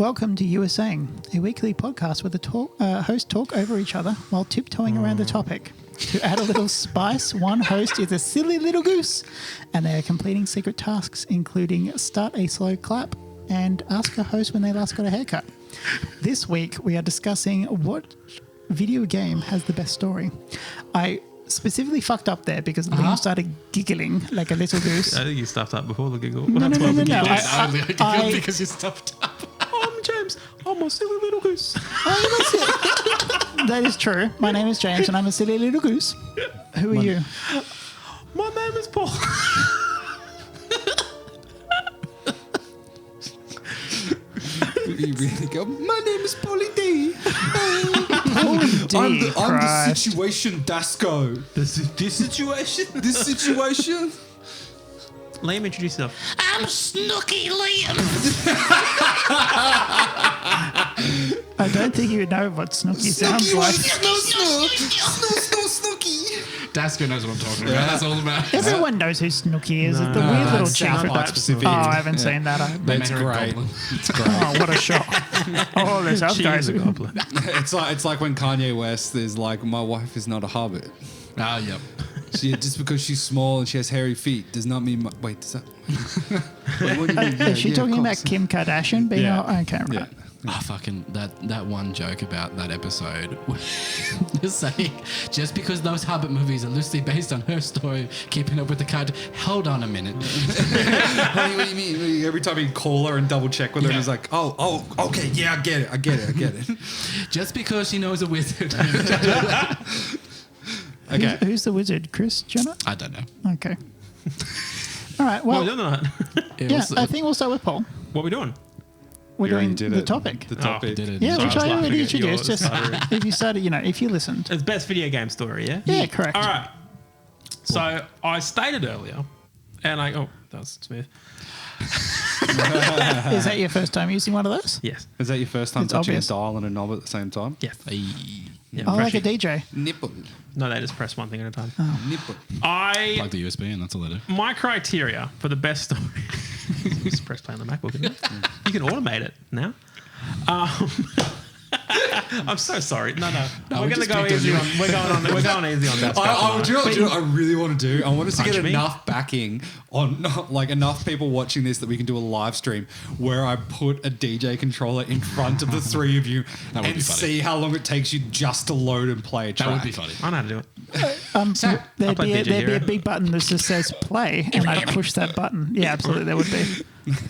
welcome to You Were Saying, a weekly podcast where the hosts talk over each other while tiptoeing around the topic. To add a little spice, one host is a silly little goose, and they are completing secret tasks, including start a slow clap and ask a host when they last got a haircut. This week, we are discussing what video game has the best story. I specifically fucked up there because Liam started giggling like a little goose. I think you stuffed up before the giggle. No. I giggled because you stuffed up. I'm James. I'm a silly little goose. That is true. My name is James and I'm a silly little goose. Who are you? My name is Paul. You really go, my name is Paulie D. Holy I'm the situation Dasco. This situation? This situation? Liam, introduce yourself. I'm Snooky Liam. I don't think you know what Snooky sounds like. Snooky. Dasco knows what I'm talking about. That's all about. Everyone knows who Snooky is. It's the weird little chick with that. specific. Oh, I haven't seen that. That's great. It's great. Oh, what a shock. Oh, there's other She guys. is a goblin. It's like when Kanye West is like, my wife is not a hobbit. Ah, yep. Just because she's small and she has hairy feet does not mean... Wait, does that... Wait, what do you mean? Is she talking about course. Kim Kardashian being... Yeah. Oh, okay, right. Yeah. Oh, fucking that one joke about that episode. Just saying, just because those Hobbit movies are loosely based on her story, keeping up with the character. Hold on a minute. What do you mean? Every time he'd call her and double check with her, he's like, oh, okay, yeah, I get it. Just because she knows a wizard. Okay. Who's the wizard? Chris Jenner? I don't know. Okay. All right, well, What are we doing tonight? yeah, I think we'll start with Paul. What are we doing? We're You already doing did the it. topic. The topic. Did it. Yeah, Sorry, which I was I laughing already at your introduced. Just stuttering. if you started, if you listened. It's best video game story, yeah? Yeah, correct. All right. So I stated earlier, and that was smooth. Is that your first time using one of those? Yes. Is that your first time It's touching obvious. a dial and a knob at the same time? Yes. Yeah, Oh, like a pressure. DJ. Nipple. No, they just press one thing at a time. Nipple. Plug the USB in, that's all I do. My criteria for the best story. You just press play on the MacBook, isn't it? You can automate it now. I'm so sorry. No. No, we're we going to just go picked on easy you. on. We're going easy on that. I really want to do. I want us to Punch get me. enough backing on, like, enough people watching this that we can do a live stream where I put a DJ controller in front of the three of you That would and be funny. see how long it takes you just to load and play a track. That would be funny. I know how to do it. There'd play be DJ a Hero. big button that just says play, and I'd push that button. Yeah, absolutely, there would be.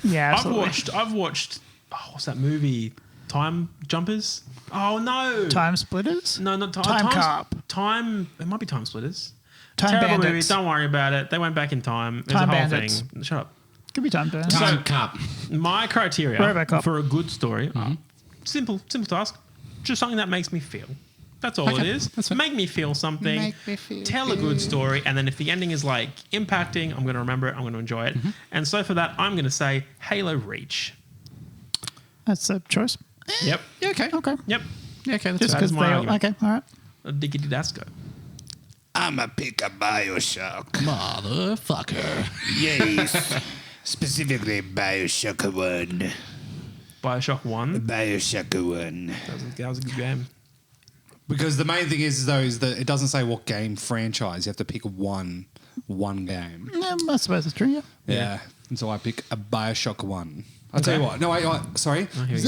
Yeah, absolutely. I've watched. Oh, what's that movie? Time Jumpers. Oh no. Time Splitters? No, not Time Cop. Time. It might be Time Splitters. Time Terrible Bandits. movie. Don't worry about it. They went back in time. There's Time a whole Bandits. thing. Shut up. Could be Time Bandits. Time Cup. My criteria Robocop. for a good story, simple task, just something that makes me feel. That's all it is. Make me feel something. Make me feel tell a good story, and then if the ending is like impacting, I'm going to remember it. I'm going to enjoy it. And so for that, I'm going to say Halo Reach. That's a choice. Yep. Yeah, okay. Okay. Yep. Yeah, okay, that's Just That because is my they all... argument. Okay, all right. Diggity Dasco. I'm a pick a Bioshock. Motherfucker. Yes. Specifically Bioshock 1. Bioshock 1. Bioshock 1. That was a good game. Because the main thing is that it doesn't say what game franchise. You have to pick one game. I suppose it's true, yeah. Yeah. And so I pick a Bioshock 1. I'll tell you what. No, wait. Sorry. here we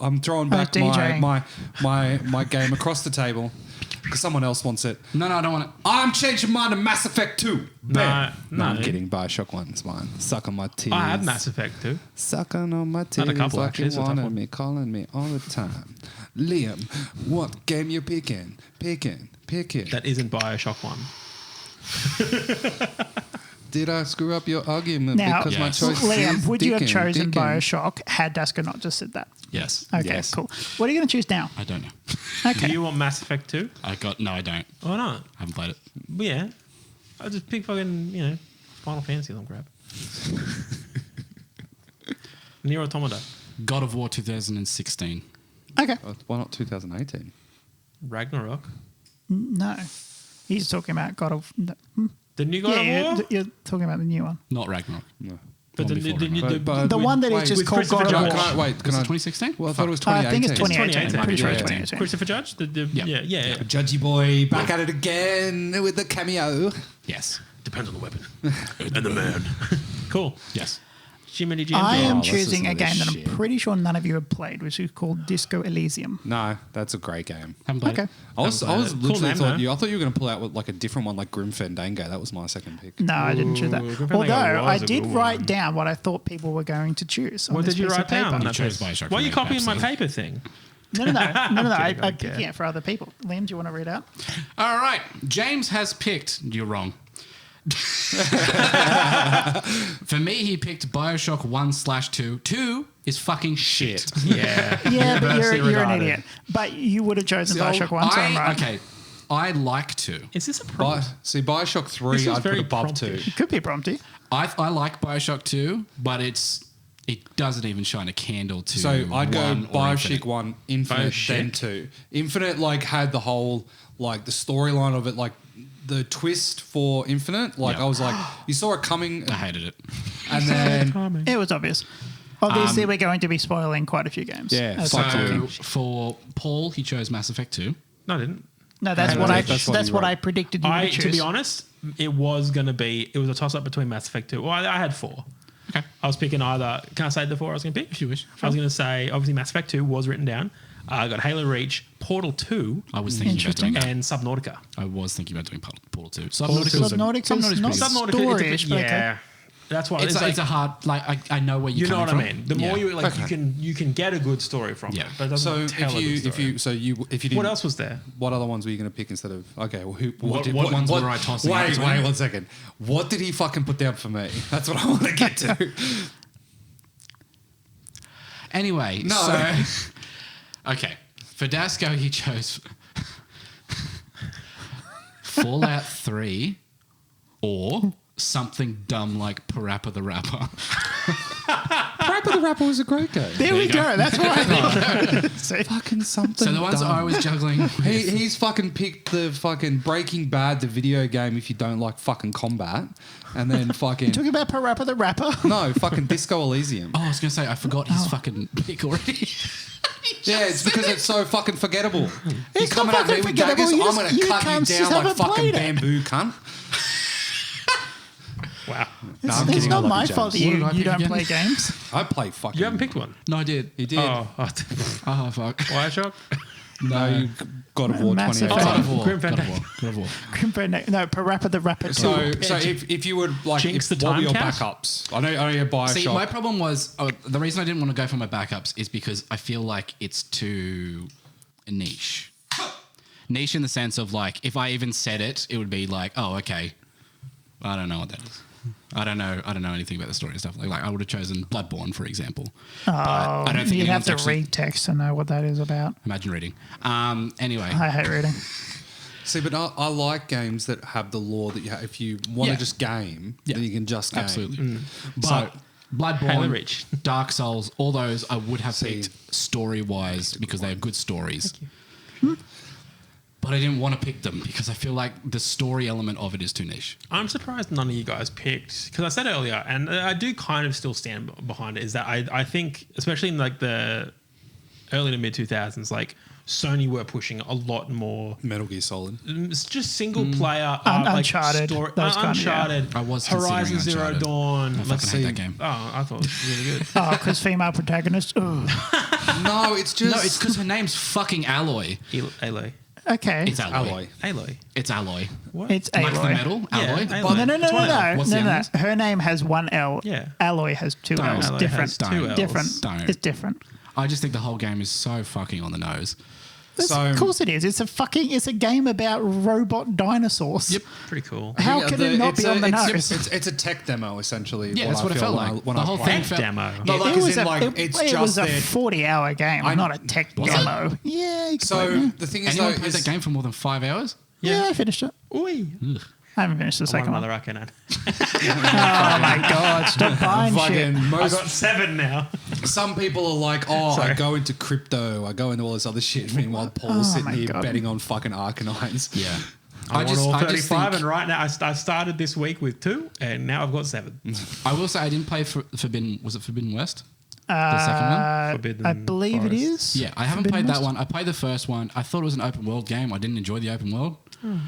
I'm throwing back DJing. my game across the table because someone else wants it. No, I don't want it. I'm changing mine to Mass Effect 2. Bam. No. I'm kidding. Bioshock 1 is mine. Suck on my teeth. I had Mass Effect too. Sucking on my teeth Not a couple, like actually. you It's a tough wanted one. me, calling me all the time. Liam, what game you picking? Picking. That isn't Bioshock 1. Did I screw up your argument Now, because my Yes. choice Liam, is would you have Dickin, chosen Dickin? Bioshock had Dasker not just said that? Yes. Okay, Yes. cool. What are you going to choose now? I don't know. Okay. Do you want Mass Effect 2? No, I don't. Or not? I haven't played it. Well, yeah. I just pick fucking, Final Fantasy or some crap. Nier Automata. God of War 2016. Okay. Why not 2018? Ragnarok. No. He's talking about God of... The new God of War? You're talking about the new one. Not Ragnarok. No. But One before it. But The one that is just with called God Christopher of Judge. War. Can I, wait, can Was it I? 2016? Well, I thought it was I 2018. think it's 2018. 2018. I'm pretty sure it's Yeah. 2018. Christopher Judge? Yeah. Judgy boy, back at it again with the cameo. Yes. Depends on the weapon. And the man. Cool. Yes. Jiminy Jim. I am let's choosing listen a to this game that I'm shit. pretty sure none of you have played, which is called Disco Elysium. No, that's a great game. Haven't played Okay. it. I was Cool literally name, thought though. I thought you were going to pull out with like a different one, like Grim Fandango. That was my second pick. No, I didn't choose that. Ooh, Grim Fandango Although I was a did good write one. down what I thought people were going to choose. On What this did you piece of write down? paper. on You that chose piece? Bioshock Why are you for me, copying my absolutely. paper thing? No. I'm kidding, picking it for other people. Liam, do you want to read out? All right. James has picked. You're wrong. For me, he picked Bioshock 1/2. 2 is fucking shit. Yeah. Yeah, but you're Universally an regarded. idiot. But you would have chosen Bioshock 1, so I'm right. Okay. I like 2. Is this a problem? See, Bioshock This 3, is I'd put very above promptish. 2. It could be prompty. I like Bioshock 2, but it doesn't even shine a candle to So I'd go 1 or Bioshock Infinite. 1, Infinite, Bioshock. then 2. Infinite like had the whole like the storyline of it, like the twist for Infinite. Like Yeah. I was like, you saw it coming, I hated it. and then It was obvious. Obviously, we're going to be spoiling quite a few games. Yeah, as fuck we're you. talking. So for Paul, he chose Mass Effect 2. No, I didn't. No, that's Yeah, what I. that's what That's you what wrote. I predicted you would choose. To be honest, it was a toss up between Mass Effect 2. Well, I had 4. Okay. I was picking either. Can I say the 4 I was going to pick? If you wish. I was going to say, obviously, Mass Effect 2 was written down. I got Halo Reach, Portal 2, I was thinking about doing that. and Subnautica. I was thinking about doing Portal 2. Subnautica's not pretty good. storage, but okay. Yeah. That's why It's a hard, I know where you know what I mean. The more you you like, you can get a good story from Yeah. it, but it doesn't so tell a good story. if you didn't, What else was there? What other ones were you going to pick instead of? Okay, well, What ones were I tossing out Wait, between? wait, 1 second. What did he fucking put down for me? That's what I want to get to. Anyway, No. so okay, for Dasco he chose Fallout 3 or something dumb like Parappa the Rapper. Rapper the Rapper was a great game. There we you go. go. That's what I thought. See? Fucking something. So the ones dumb. I was juggling with, He's fucking picked the fucking Breaking Bad, the video game, if you don't like fucking combat. And then fucking... Talking about Parappa the Rapper. no, fucking Disco Elysium. oh, I was going to say, I forgot his fucking pick already. Yeah, it's because it's so fucking forgettable. You're It's not coming at me fucking with daggers, forgettable. I'm going You to cut you cunts just down like haven't fucking played it. bamboo, cunt. Wow. No, I'm It's kidding, I not love my you, fault that James. you What did I pick don't again? play games. I play fucking... You haven't picked one. No, I did. You did. Oh, Oh, fuck. Bioshock. No, you God of War Mass 2018. Effect. God of War. Grim God of Fandango. War. God of War. No, Parappa the Rapper 2. So if you would like, Jinx if, the what were time your count? backups? I know you had Bioshock. See, my problem was the reason I didn't want to go for my backups is because I feel like it's too niche. Niche in the sense of like, if I even said it, it would be like, oh, okay, I don't know what that is. I don't know anything about the story and stuff. Like I would have chosen Bloodborne, for example. Oh, I don't think you have anyone's to actually- read text to know what that is about. Imagine reading. Anyway, I hate reading. See, but I like games that have the lore that you have. If you want Yeah. to just game, Yeah. then you can just game. absolutely. But So Halo Bloodborne, Reach. Dark Souls, all those I would have See. picked story-wise because they have good stories. But I didn't want to pick them because I feel like the story element of it is too niche. I'm surprised none of you guys picked, because I said earlier, and I do kind of still stand behind it, is that I think, especially in like the early to mid 2000s, like Sony were pushing a lot more. Metal Gear Solid. It's just single player, Uncharted, story, those kind of, yeah. Uncharted. I was considering Horizon Zero Uncharted. Dawn. I Let's fucking hate see. that game. Oh, I thought it was really good. Oh, because female protagonist. Ugh. No, it's just No, it's because her name's fucking Alloy. Aloy. Okay. It's Alloy. Alloy. Aloy. It's Alloy. What? It's Like the Aloy. metal? Yeah, Alloy? Aloy. No, no, no, It's no, one no, L. What's no, the no. others? Her name has one L. Yeah. Alloy has two L's. Alloy Different. has two Ls. Different. Don't. It's different. I just think the whole game is so fucking on the nose. Of course it is. It's a game about robot dinosaurs. Yep. Pretty cool. How can it not be on the nose? It's a tech demo essentially. Yeah, that's what it felt like. The whole thing felt... Demo. No, It like as was in a, like it, it's it just was a there. 40-hour game, not a tech Was demo. Yeah, So the thing is, Anyone though, played that game for more than 5 hours? yeah, I finished it. Oi. I haven't finished the One second one. another I can add. Oh my god! Stop buying shit. fucking I most. got 7 now. Some people are like, oh, I Sorry. go into crypto, I go into all this other shit. Meanwhile, Paul's sitting my here God. betting on fucking Arcanines. Yeah. I want all I 35, think, and right now I started this week with 2, and now I've got 7. I will say I didn't play Forbidden. Was it Forbidden West? The second one. Forbidden I believe it Forest. is. Yeah, I haven't Forbidden played that West? one. I played the first one. I thought it was an open world game. I didn't enjoy the open world.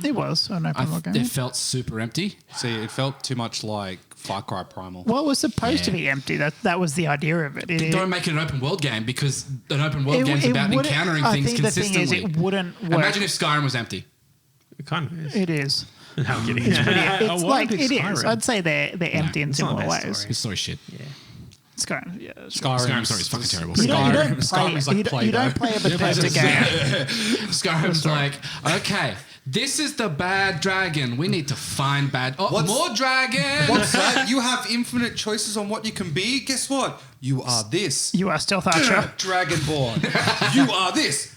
It was an open world game. It felt super empty. See, it felt too much like Far Cry Primal. Well, it was supposed to Yeah. be empty. That was the idea of it. Don't make it an open world game because an open world It- game is it about wouldn't- encountering I things think the thing consistently. is, it wouldn't work. Imagine if Skyrim was empty. It kind of is. It is. No, I'm kidding. It's I wanna like pick it is. Skyrim. I'd say they're empty in it's not similar their ways. story. This story shit. Yeah. Skyrim, yeah. Skyrim story is fucking terrible. You don't Skyrim is like you don't play a Bethesda game. Skyrim's like, okay, this is the bad dragon. We need to find bad. Oh, What's- more dragons. What's that? You have infinite choices on what you can be. Guess what? You are this. You are Stealth Archer. Dragonborn. You are this.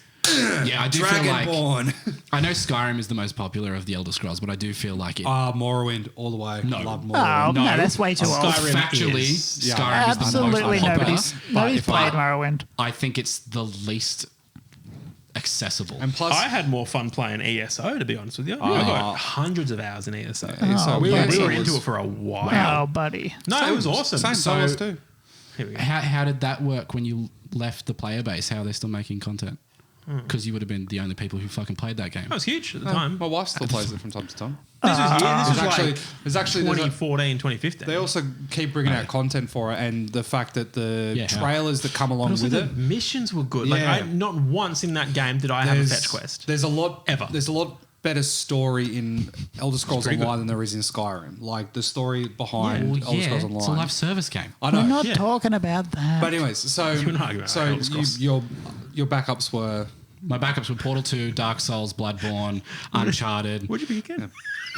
Yeah, I do feel like Dragonborn. I know Skyrim is the most popular of the Elder Scrolls, but I do feel like it. Morrowind all the way. No. Love Oh, Morrowind. no, that's way too old. Skyrim Factually, is- yeah. Skyrim is the most Absolutely popular. nobody's But if played I, Morrowind. I think it's the least accessible. And plus, I had more fun playing ESO, to be honest with you. I got hundreds of hours in ESO. so we yeah, were so into was- it for a while. Oh, buddy. No, it was awesome. Same So- so, too. Here we go. How did that work when you left the player base? How are they still making content? Because you would have been the only people who fucking played that game. That was huge at the time. My wife still plays it from time to time. This was There's actually 2014, 2015. they also keep bringing out content for it, and the fact that the Yeah. trailers that come along also with the it. missions were good. Yeah. Like not once in that game did I have a fetch quest. There's a lot Ever. There's a lot better story in Elder Scrolls pretty Online good. than there is in Skyrim. Like the story behind Elder Scrolls Online. it's a live service game. I know. We're not yeah. talking about that. But anyways, so You're not arguing about so Elder Scrolls. your backups were My backups were Portal 2, Dark Souls, Bloodborne, Uncharted, What'd you pick again?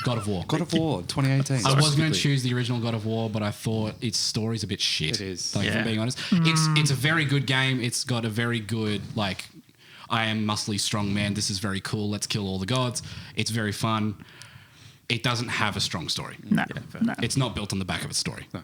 God of War. God of War 2018. I was going to specifically. choose the original God of War, but I thought its story's a bit shit. It is. Like, if Yeah. I'm being honest. It's a very good game. It's got a very good, like, I am muscly strong man. This is very cool. Let's kill all the gods. It's very fun. It doesn't have a strong story. no, fair. no. It's not built on the back of its story. No.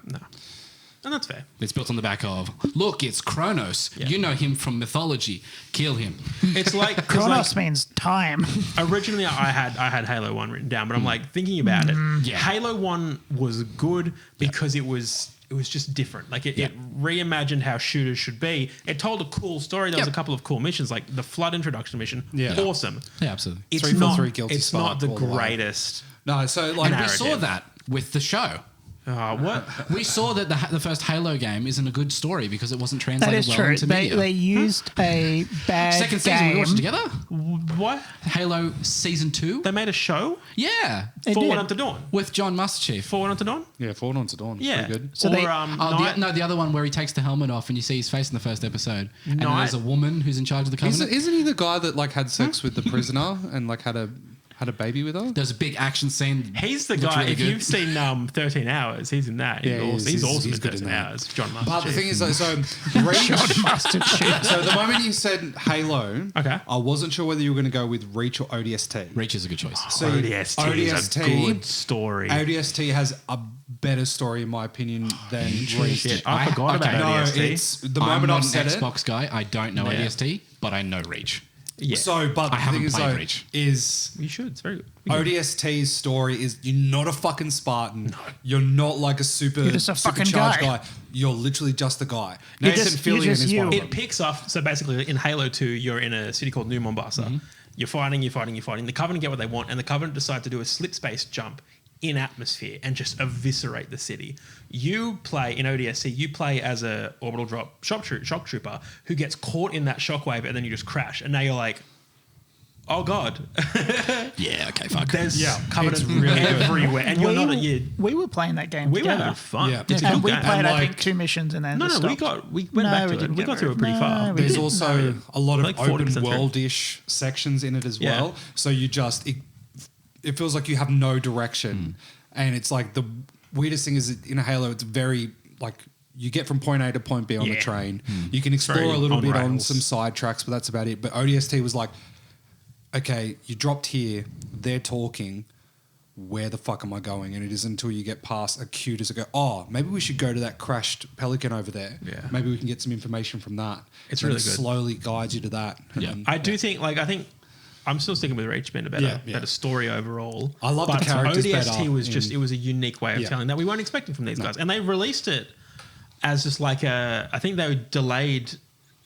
And that's fair. It's built on the back of, look, it's Kronos. Yeah. You know him from mythology. Kill him. It's like 'cause Kronos means time. originally I had Halo 1 written down, but I'm like thinking about it. Yeah. Halo 1 was good because it was just different. Like it reimagined how shooters should be. It told a cool story. There was a Yep. couple of cool missions, like the flood introduction mission. Yeah. Awesome. Yeah, absolutely. It's 343 not Guilty it's not Spark the all the way. greatest. No, so like And we saw narrative. that with the show. What? We saw that the first Halo game isn't a good story because it wasn't That translated is well true. into They media. used a bad Second season, we game. watched it together. What? Halo season 2. They made a show Yeah, They for did. One Unto Dawn. with John Musterchief. For One Unto Dawn. yeah, Forward on to Dawn. It's Yeah. pretty good. So or they- Night. The other one where he takes the helmet off and you see his face in the first episode, and then Night. there's a woman who's in charge of the covenant. Isn't he the guy that like had sex with the prisoner and like had a baby with her? There's a big action scene. He's the Looks guy. really if good. you've seen 13 Hours, he's in that. Yeah, he is. He's awesome He's in good in 13 that. Hours. John Master. But the thing is, so John Reach. Mustard Chief. So the moment you said Halo, Okay. I wasn't sure whether you were going to go with Reach or ODST. Reach is a good choice. So ODST is a good story. ODST has a better story in my opinion than Reach. Shit, I forgot okay. about No, ODST. it's the I'm moment not I've an said Xbox guy. I don't know Yeah. ODST, but I know Reach. Yeah. So, but I the haven't thing is, played though, Reach. is You should. It's very good. ODST's story is you're not a fucking Spartan. You're not like a super You're just a fucking supercharged guy. You're literally just a guy. You're Nathan just- you're Fillion just is one of you. them. It picks up. So basically, in Halo 2, you're in a city called New Mombasa. You're fighting. The Covenant get what they want, and the Covenant decide to do a slip space jump in atmosphere and just eviscerate the city. You play in ODSC. You play as a orbital drop shock trooper who gets caught in that shockwave, and then you just crash. And now you're like, oh god, Yeah, okay, fuck. there's Covenant It's really good. everywhere, and you're not. We were playing that game We were together. having fun. Yeah. It's a And good we game. played, And I think, like- 2 missions and then No, just no, stopped. we went back to it. didn't We get got through very- it pretty no, far. we There's didn't. also a lot of Like 40% open through. worldish sections in it as Yeah. well. So you just it feels like you have no direction, and it's like the weirdest thing is that in Halo it's very like you get from point A to point B on the Yeah. train. You can explore Very a little on bit on rails. some side tracks, but that's about it. But ODST was like, okay, you dropped here, they're talking. Where the fuck am I going? And it isn't until you get past a queue does it go, oh, maybe we should go to that crashed Pelican over there. Yeah. Maybe we can get some information from that. It's And really it good. slowly guides you to that. Yeah. And I do think, I think I'm still sticking with Reach being a better story overall. I love the but characters ODST better was just it was a unique way of telling that we weren't expecting from these guys, and they released it as just like I think they delayed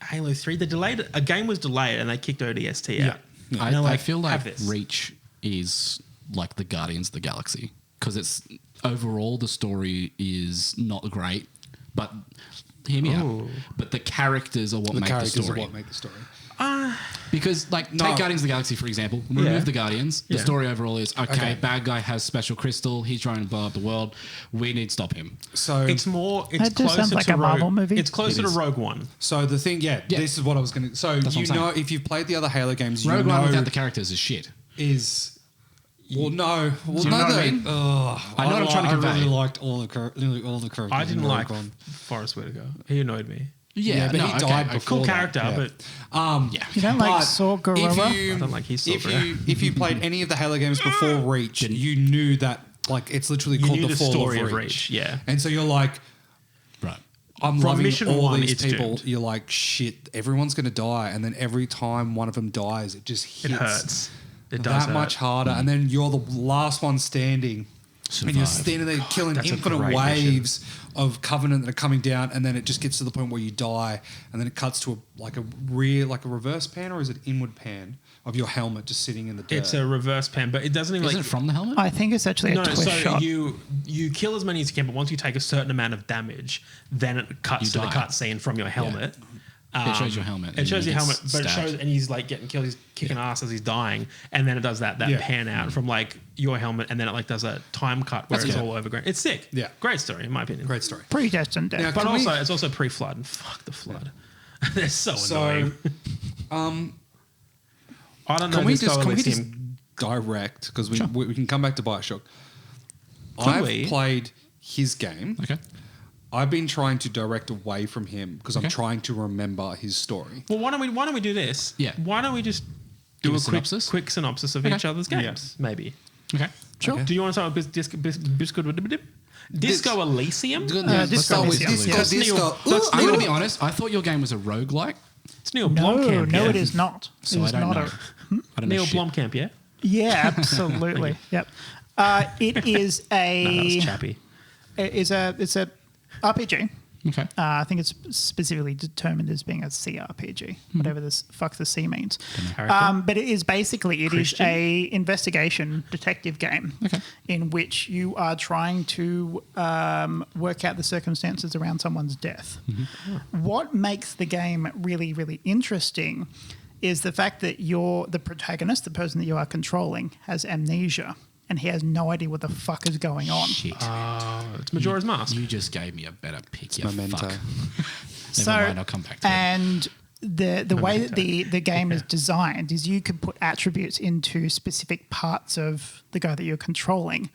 Halo 3. They delayed a game was delayed and they kicked ODST out. I, And they're I feel like "Have this." Reach is like the Guardians of the Galaxy because it's overall the story is not great, but hear me out. But the characters are what The make the characters story. are what make the story. Because, like, No. take Guardians of the Galaxy, for example. Remove Yeah. the Guardians. The Yeah. story overall is, okay, Okay. bad guy has special crystal. He's trying to blow up the world. We need to stop him. So It's more. It's That just closer sounds like to a Marvel Rogue. movie. It's closer It to is. Rogue One. So the thing, this is what I was going to. So That's what you I'm saying. know, if you've played the other Halo games, you Rogue One know without the characters is shit. is. Well, no. Well, Do you know what I mean? I I know what I'm trying to convey. I really liked all the characters. I didn't in like Rogue One. Forrest Whitaker. He annoyed me. Yeah, but no, he okay, died okay. before Cool that. character, Yeah. but You don't like Saw Gerrera? I don't like his Saw Gerrera. if you played any of the Halo games before Reach, you knew that like it's literally You called knew the the fall story of of Reach. Reach, yeah. And so you're like, Right. I'm From loving mission all one, these it's people. doomed. You're like, shit, everyone's gonna die, and then every time one of them dies, it just hits It hurts. It does that hurt. much harder, and then you're the last one standing. And you're Survive. standing there killing That's a infinite great waves of Covenant that are coming down, and then it just gets to the point where you die, and then it cuts to a reverse pan, or is it inward pan of your helmet just sitting in the dirt? It's a reverse pan, but it doesn't even Isn't like it from the helmet? I think it's actually a no. twist So shot. you kill as many as you can, but once you take a certain amount of damage, then it cuts You to the die. cutscene from your helmet. It shows your helmet. It and shows he your gets helmet, but it stabbed. shows, and he's like getting killed. He's kicking ass as he's dying, and then it does that Yeah. pan out from like your helmet, and then it like does a time cut where That's it's good. all overgrown. It's sick. Yeah. Great story in my opinion. Great story. Predestined death. Now, But Can we- also, it's also pre-flood, and fuck the flood. They're so So, annoying. I don't know. Can we Disco just Elysium. direct, because we can come back to Bioshock. Could I've we? played his game. Okay. I've been trying to direct away from him because I'm Okay. trying to remember his story. Well, why don't we do this? Yeah. Why don't we just Give do a a synopsis? quick synopsis of Okay. each other's games? Maybe. Okay. Sure. Do you want to start with Disco Elysium? Let's start with Disco Disco. That's Neil- Disco. that's I'm Neil- going to be honest. I thought your game was a roguelike. It's Neil No, Blomkamp. no, yeah? it is not. So it I is don't not know. I don't know Neil shit. Blomkamp, yeah? Yeah, absolutely. Yep. It is No, a that's chappy. it's a RPG. Okay. I think it's specifically determined as being a CRPG, whatever this fuck the C means. Character? But it is basically Christian? a investigation detective game Okay. in which you are trying to work out the circumstances around someone's death. What makes the game really, really interesting is the fact that the protagonist, the person that you are controlling, has amnesia. And he has no idea what the fuck is going on. Shit. It's Majora's Mask. You just gave me a better pick. You Memento. fuck. So, Never mind. I'll come back to it. and the way that the game is designed is you can put attributes into specific parts of the guy that you're controlling,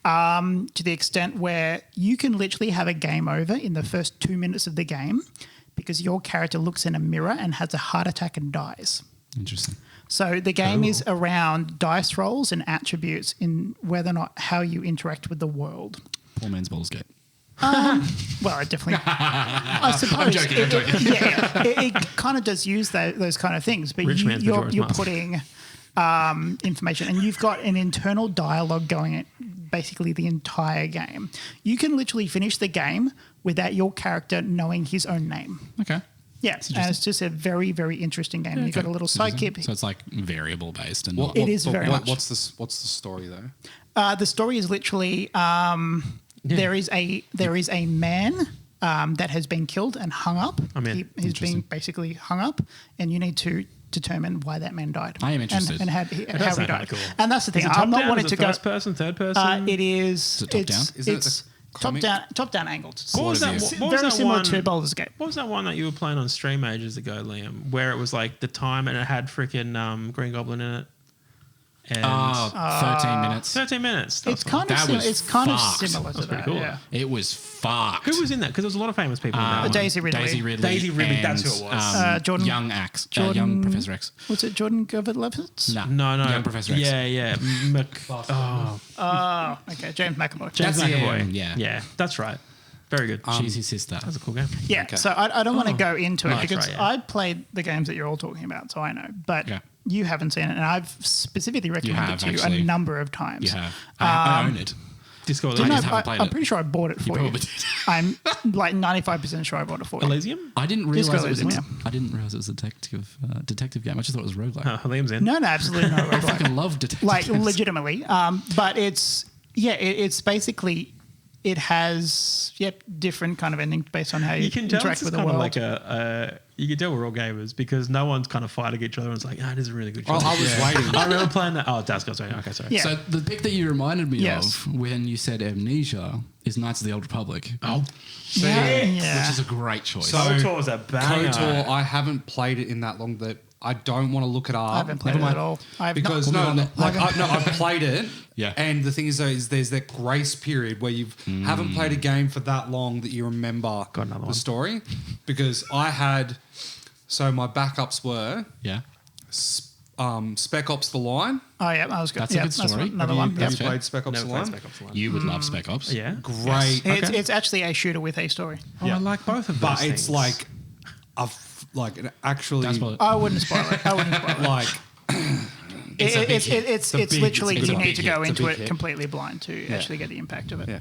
to the extent where you can literally have a game over in the first 2 minutes of the game because your character looks in a mirror and has a heart attack and dies. Interesting. So the game is around dice rolls and attributes in whether or not how you interact with the world. Poor man's Baldur's Gate. Well, it definitely. I suppose. joking, I'm joking. It kind of does use those kind of things, but Rich man's Majora's you're Mask. putting information, and you've got an internal dialogue going at basically the entire game. You can literally finish the game without your character knowing his own name. Okay. Yeah, and it's just a very, very interesting game. You've got a little sidekick. So it's like variable based and What- not. It is very much. What's the story though? The story is literally there is a man that has been killed and hung up. I'm in. He's been basically hung up, and you need to determine why that man died. I am interested. And how he does how he sound died. kinda cool. And that's the thing. Is it I'm not top-down? wanting Is to it go. first person, third person? It is. it top-down? Is it It's the comic? top down angled. What was that? view. What was Very that similar one? to Baldur's Gate. What was that one that you were playing on stream ages ago, Liam? Where it was like the time and it had freaking Green Goblin in it. And 13 minutes. 13 minutes. That It's was fun. kind of That was it's kind of fucked. similar to That's pretty that. cool. Yeah. It was fucked. Who was in that? Because there was a lot of famous people in that. one. Daisy Ridley. Daisy Ridley. Daisy Ridley, and, that's who it was. Jordan- Young Axe. Jordan- young Professor X. Was it Jordan Gavin-Levitt? No. No. Young Professor X. Yeah. Oh, Oh, okay. James McAvoy. James That's McAvoy. him, yeah. Yeah, that's right. Very good. She's his sister. That's a cool game. Yeah, so I don't want to go into it that's because right, yeah. I played the games that you're all talking about, so I know. But Okay. you haven't seen it, and I've specifically recommended have, it to you actually. a number of times. You have. I own it. Disco Didn't Elysium. just haven't played I'm it. pretty sure I bought it for you. probably did. I'm like 95% sure I bought it for you. Elysium? I didn't Disco realize it was. Elysium, I didn't realize it was a detective game. I just thought it was roguelike. Elysium's in. No, absolutely not. I fucking love detective Like games. legitimately. But it's it's basically it has different kind of endings based on how you, You can tell interact it's with the kind world. of like you can tell we're all gamers because no one's kind of fighting each other and it's like, it is a really good Oh, choice. I was waiting. I remember playing that. Oh, Dasko, sorry. Okay, sorry. Yeah. So the pick that you reminded me Yes. of when you said Amnesia is Knights of the Old Republic, Oh, yeah. which is a great choice. So- KOTOR was a banger. KOTOR, I haven't played it in that long that I don't want to look it up. I haven't played it at all. I've Because not, I've played it. Yeah. And the thing is, though, is there's that grace period where you haven't played a game for that long that you remember Got another the one. story. Because I had, so my backups were yeah, Spec Ops: The Line. Oh yeah, I was good. That's a Yeah, good story. Another Have one. you, Yep. have you fair. played Spec Ops: Never The played Line? Spec Ops The Line. you would love Spec Ops. Yeah. Great. It's actually a shooter with a story. Oh, I like both of those But things. it's like an actually That's what. I wouldn't spoil it. I wouldn't spoil it. like It's It's a big- literally it's a you big need to hit. go It's a into big it hit. completely blind to actually get the impact of it. yeah.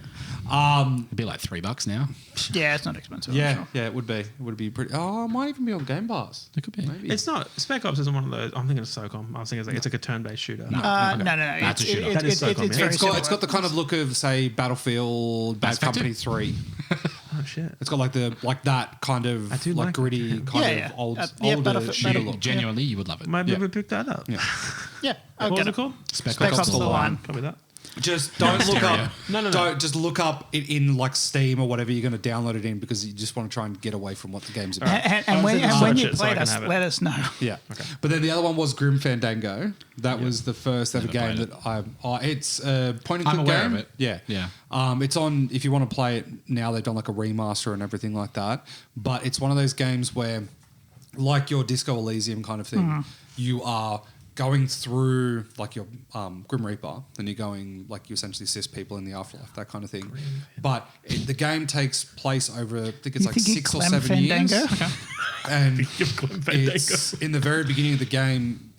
It'd be like $3 now. Yeah, it's not expensive. I'm Yeah, sure. yeah, it would be. It would be pretty. Oh, it might even be on Game Pass. It could be. Maybe. It's not. Spec Ops isn't one of those. I'm thinking of SOCOM. I was thinking it's like a turn-based shooter. No. That's a shooter. That is so common. It's very It's got the kind of look of say Battlefield, Bad Mass Effect Company 2? 3. Oh shit. It's got like that kind of I do like gritty that. kind Yeah, of old yeah, older Battlefield- shooter Battle- look. Genuinely, you would love it. Maybe Yeah. we pick that up. Yeah. Yeah, I'll What get was it. it called? Spec Spec Ops Ops The The Line. Copy that. Just don't look Stereo. up. No. Don't just look up it in like Steam or whatever you're going to download it in because you just want to try and get away from what the game's about. And I was when, gonna and when search you it so I played can us, have it. let us know. Yeah. Okay. But then the other one was Grim Fandango. That was the first ever Never game played that it's a point and I'm click aware game. of it. Yeah. Yeah. It's on if you want to play it now. They've done like a remaster and everything like that. But it's one of those games where, like your Disco Elysium kind of thing, you are going through like your Grim Reaper, and you're going like you essentially assist people in the afterlife, that kind of thing. But the game takes place over I think it's You like think you 6 or Clem 7 years. Fandango? And Clem Fandango. it's in the very beginning of the game,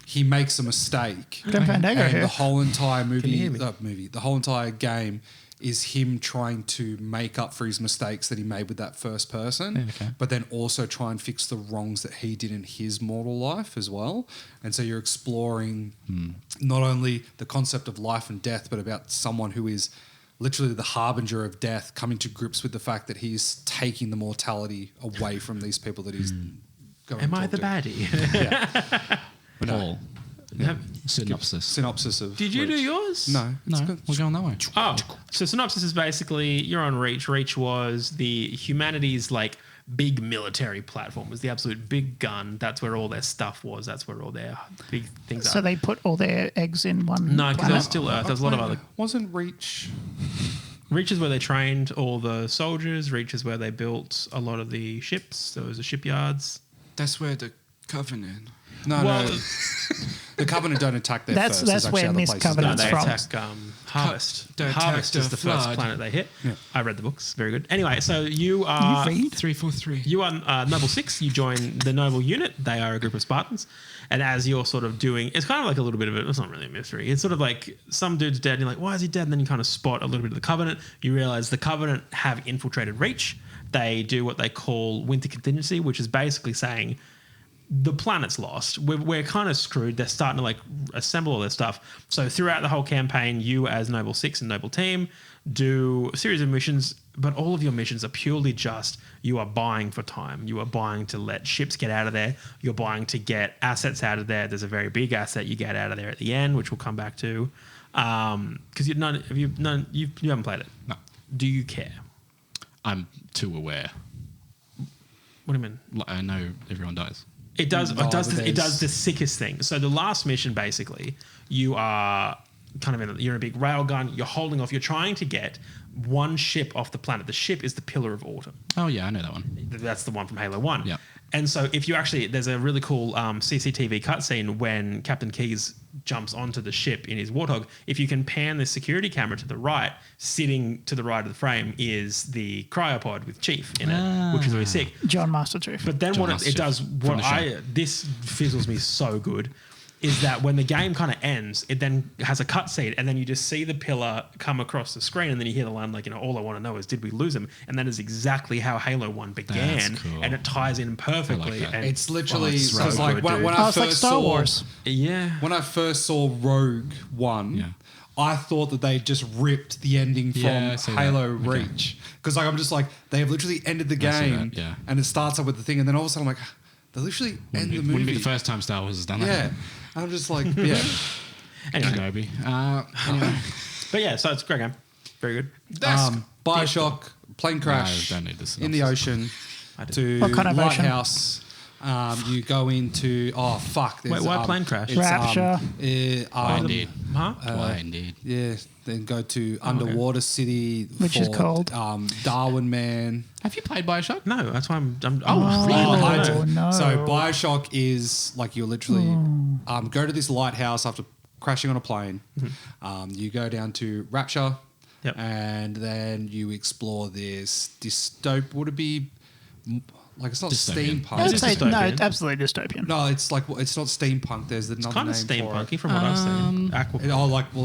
he makes a mistake. Clem Fandango And here. the whole entire Can you hear me? the whole entire game is him trying to make up for his mistakes that he made with that first person, but then also try and fix the wrongs that he did in his mortal life as well. And so you're exploring not only the concept of life and death, but about someone who is literally the harbinger of death, coming to grips with the fact that he's taking the mortality away from these people that he's going Am to I talk the to. baddie? Paul. Have- Synopsis of Did you do Reach. yours? No. No, we're going that way. Oh, so synopsis is basically you're on Reach. Reach was the humanity's like big military platform. It was the absolute big gun. That's where all their stuff was. That's where all their big things So are. they put all their eggs in one. No, because planet. there's still Earth. There's a lot of other. Wasn't Reach... Reach is where they trained all the soldiers. Reach is where they built a lot of the ships. There was the shipyards. That's where the Covenant. No, Well, no. The Covenant don't attack there That's- first. that's There's actually where other Miss places Covenant- No, that they That's from. attack Harvest. They attack Harvest is the the first flood. planet they hit. Yeah. I read the books. Very good. Anyway, so you are You read? 343. you are Noble 6. You join the Noble unit. They are a group of Spartans. And as you're sort of doing, it's kind of like a little bit of it. It's not really a mystery. It's sort of like some dude's dead. And you're like, why is he dead? And then you kind of spot a little bit of the Covenant. You realize the Covenant have infiltrated Reach. They do what they call winter contingency, which is basically saying the planet's lost. We're kind of screwed. They're starting to like assemble all their stuff. So throughout the whole campaign, you as Noble 6 and Noble Team do a series of missions, but all of your missions are purely just you are buying for time. You are buying to let ships get out of there. You're buying to get assets out of there. There's a very big asset you get out of there at the end, which we'll come back to. Because you haven't played it. No. Do you care? I'm too aware. What do you mean? Like, I know everyone dies. It does. Oh, It does. but It does there's- the sickest thing. So the last mission, basically, you are kind of you're in a big railgun. You're holding off. You're trying to get one ship off the planet. The ship is the Pillar of Autumn. Oh, yeah, I know that one. That's the one from Halo 1. Yeah. And so if you actually, there's a really cool CCTV cutscene when Captain Keyes jumps onto the ship in his Warthog, if you can pan the security camera to the right, sitting to the right of the frame is the cryopod with Chief in it, which is really sick. John Master Chief. But then John what it does, from the show. this fizzles me so good, is that when the game kind of ends, it then has a cutscene, and then you just see the pillar come across the screen, and then you hear the line like, all I want to know is, did we lose him? And that is exactly how Halo 1 began, That's cool. and it ties in perfectly. that. And It's literally so because like good, when dude. I it's like first Star saw Wars. yeah, when I first saw Rogue One, Yeah. I thought that they just ripped the ending from Yeah, I see that. Halo Okay. Reach because like I'm just like they have literally ended the I see game, that, yeah. and it starts up with the thing, and then all of a sudden I'm like, they literally end the movie. Wouldn't be the first time Star Wars has done that. Yeah, I'm just like, yeah. anyway. Kenobi. Anyway. But yeah, so it's a great game. Very good. Bioshock, plane crash don't need this in the ocean to What kind of ocean? lighthouse. You go into Wait, why plane crash? it's, Rapture. Why indeed. Huh? Why indeed. Yeah, then go to underwater city, Which is for, called? Darwin Man. Have you played Bioshock? No, that's why I'm really? I Oh, do. no. So Bioshock is like you literally go to this lighthouse after crashing on a plane. You go down to Rapture, Yep. and then you explore this Would it be like it's not Dystopian. steampunk? I would Is say it no, dystopian? it's absolutely dystopian. No, it's like it's not steampunk. There's another Kind of name for it. steampunky from what I've seen. Aqua.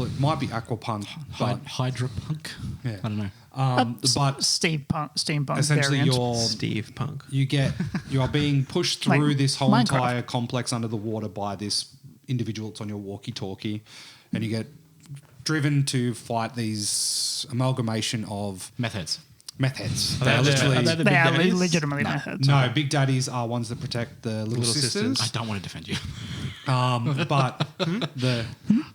It might be aquapunk, but Hydropunk? Yeah. I don't know. but Steampunk essentially variant. Steve Punk. you are being pushed through Like this whole Minecraft. entire complex under the water by this individual that's on your walkie-talkie, and you get driven to fight these amalgamation of Meth heads. meth heads. Are They are they literally the They big are daddies? legitimately methods. no big daddies are ones that protect the little sisters. I don't want to defend you. But the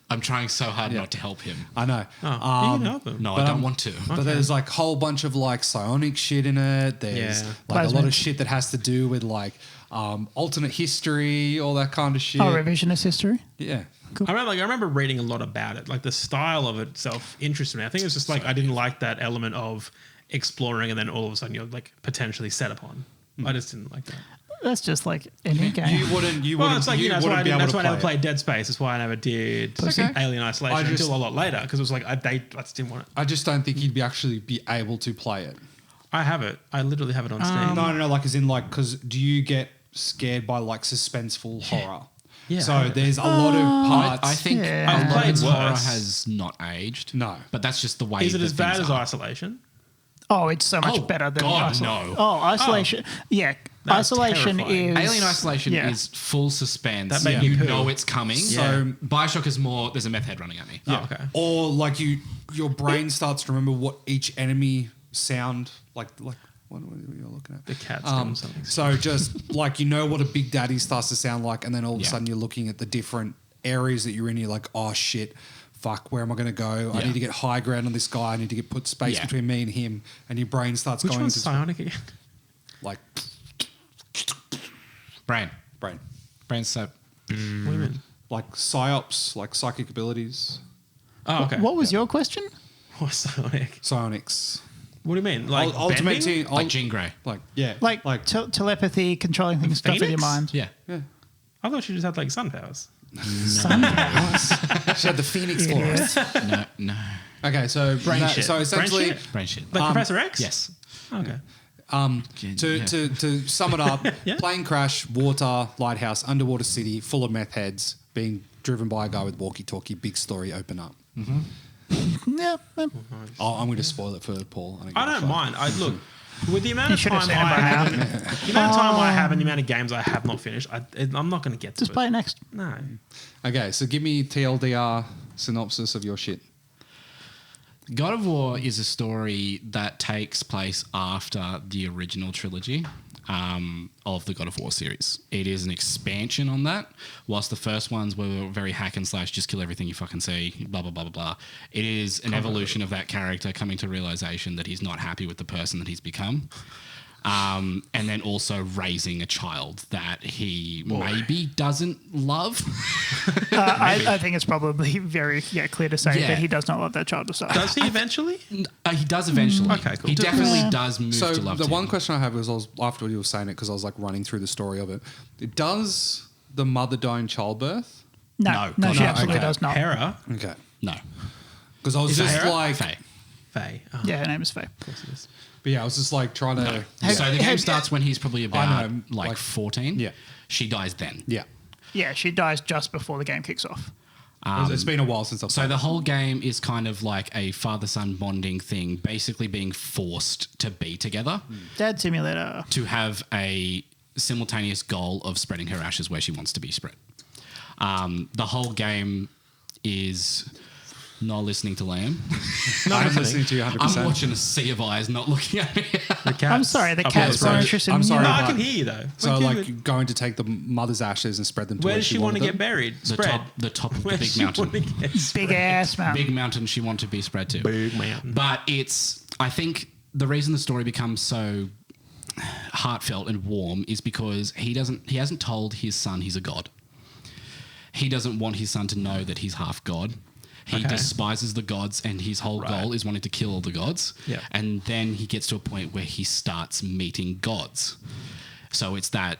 I'm trying so hard not to help him. I know. Oh, you can help them. No, But, I don't want to. But there's like a whole bunch of like psionic shit in it. There's Yeah. like a lot Plasmids. of shit that has to do with like alternate history, all that kind of shit. Oh, revisionist history. Yeah. I remember reading a lot about it. Like the style of it itself interested me. I think it was just like I didn't like that element of exploring and then all of a sudden you're like potentially set upon. I just didn't like that. That's just like any game. You wouldn't. Well, it's like you that's why I wouldn't be didn't. able That's to why I play never it. played Dead Space. That's why I never did Alien Isolation I just- until a lot later because it was like I just didn't want it. I just don't think you'd be actually be able to play it. I have it. I literally have it on Steam. No, like as in like because do you get scared by like suspenseful horror? Yeah, I So have it. there's a lot of parts. I think Yeah. a I've lot of played its horror worse. has not aged. No. But that's just the way Is it that as bad things as are. Isolation? Oh, it's so much Oh, better than God, Isolation. no. Oh, Isolation. Yeah, That's Isolation terrifying. is Alien Isolation yeah. is full suspense. That made me You poo. know it's coming. So- Bioshock is more. There's a meth head running at me. Oh, okay. Or like your brain starts to remember what each enemy sound like. What are you looking at? The cat's doing something. So just like you know what a big daddy starts to sound like, and then all of a Yeah. sudden you're looking at the different areas that you're in. You're like, oh shit, fuck, where am I going to go? I Yeah. need to get high ground on this guy. I need to put space Yeah. between me and him. And your brain starts Which going one's into Psionic again? like Brain. brain, So What do you mean? like psyops, like psychic abilities, Oh, okay. What was your question? What's Psionic? psionics. What do you mean? Like Ultimate bending? team, like Jean Grey. like yeah, Like, telepathy, controlling things, stuff with your Phoenix? mind. Yeah. yeah. I thought she just had like sun powers. She had the phoenix force. No. Okay, so Brain shit. so essentially, Brain shit? Brain shit. Like Professor X? Yes. Okay. to sum it up, Yeah. plane crash, water, lighthouse, underwater city, full of meth heads, being driven by a guy with walkie-talkie. Big story, open up. Yeah, I'm going to spoil it for Paul. I don't mind. I look with the amount You of should have time seen it I by have, now. the amount of time I have, and the amount of games I have not finished. I'm not going to get to just it. play it next. No. Okay, so give me TLDR synopsis of your shit. God of War is a story that takes place after the original trilogy of the God of War series. It is an expansion on that. Whilst the first ones were very hack and slash, just kill everything you fucking see, blah, blah, blah, blah, blah. It is an evolution of that character coming to realization that he's not happy with the person that he's become. And then also raising a child that he maybe doesn't love. I think it's probably very clear to say Yeah. that he does not love that child to start. Does he eventually? He does eventually. Okay, cool. He definitely Yeah. does move So to love the Tim. one question I have was after you were saying it because I was like running through the story of it. Does the mother die in childbirth? No, No, she no, absolutely okay. does not. Hera, Okay. No. Because I was Is it just Hera? like, Faye. Faye. Oh, Yeah, her name is Faye. of course it is. but yeah, I was just like trying to. So the game starts when he's probably about know, like 14. Yeah. She dies then. Yeah. Yeah, she dies just before the game kicks off. It's been a while since I've So played. the whole game is kind of like a father-son bonding thing, basically being forced to be together Dad Simulator. to have a simultaneous goal of spreading her ashes where she wants to be spread. The whole game is not listening to Liam. I'm listening to you 100%. I'm watching a sea of eyes, not looking at me. The cat. I'm sorry, the cat's sorry. not interested I'm in sorry, you. No, I but- can hear you though. So Like, like going to take the mother's ashes and spread them to where does she want to wanted get them. buried? the Spread. top of the Where big does she want mountain. to get Big spread? ass man. Big mountain she want to be spread to. Big mountain. But I think the reason the story becomes so heartfelt and warm is because he hasn't told his son he's a god. He doesn't want his son to know that he's half god. He Okay. despises the gods, and his whole Right. goal is wanting to kill all the gods. Yeah. And then he gets to a point where he starts meeting gods. So it's that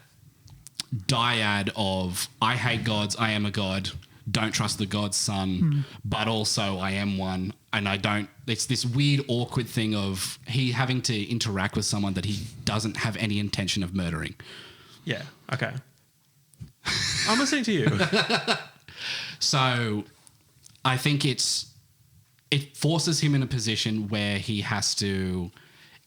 dyad of I hate gods, I am a god, don't trust the god's son, but also I am one, and I don't. It's this weird, awkward thing of he having to interact with someone that he doesn't have any intention of murdering. Yeah. Okay. I'm listening to you. So I think it forces him in a position where he has to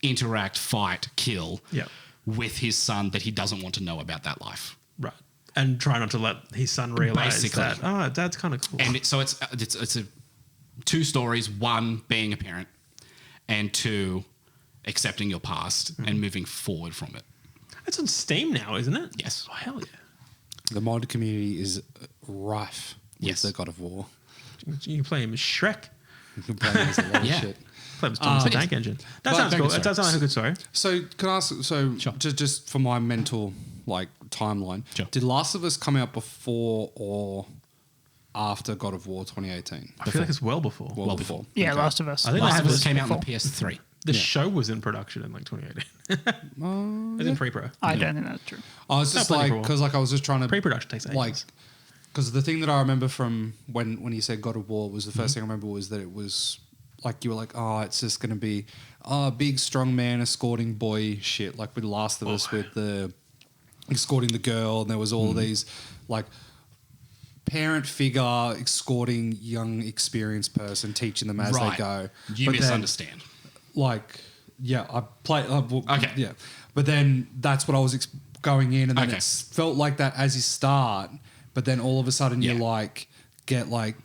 interact, fight, kill Yeah. with his son that he doesn't want to know about that life. Right. And try not to let his son realize Basically. that, oh, dad's kind of cool. And it's a two stories: one, being a parent, and two, accepting your past and moving forward from it. It's on Steam now, isn't it? Yes. Oh, hell yeah. The mod community is rife with Yes. the God of War. You can play him as Shrek. You can play as a lot Yeah. of shit. Play him as Thomas the Tank Engine. That sounds very cool. good That does sound like a good story. So can I ask? So Sure. just for my mental like timeline, Sure. did Last of Us come out before or after God of War 2018? I feel like it's well before. Well, before. Yeah, Okay. Last of Us. I think Last I of have Us this came out on the before. PS3. The Yeah. show was in production in like 2018. It's in pre-pro. I don't think that's true. I was just No, plenty like, for a because like I was just trying to Pre-production takes ages. like, because the thing that I remember from when you said God of War was the first thing I remember was that it was like you were like, oh, it's just gonna be big strong man escorting boy shit like with Last of Us with the escorting the girl and there was all these like parent figure escorting young experienced person teaching them as they go. You But then, misunderstand. like yeah I play Okay. yeah but then that's what I was going in and then Okay. it felt like that as you start but then all of a sudden you Yeah. like get like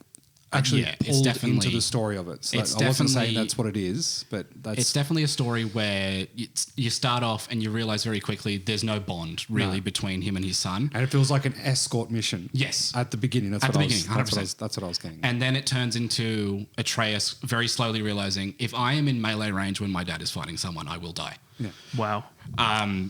actually Yeah, it's pulled definitely- into the story of it so it's I wasn't saying definitely- that's what it is but that's It's definitely a story where you start off and you realize very quickly there's no bond really No. between him and his son. and it feels like an escort mission Yes. at the beginning that's At what the I was, beginning, that's what I 100%. was that's what I was getting And then it turns into Atreus very slowly realizing if I am in melee range when my dad is fighting someone, I will die. yeah. Wow.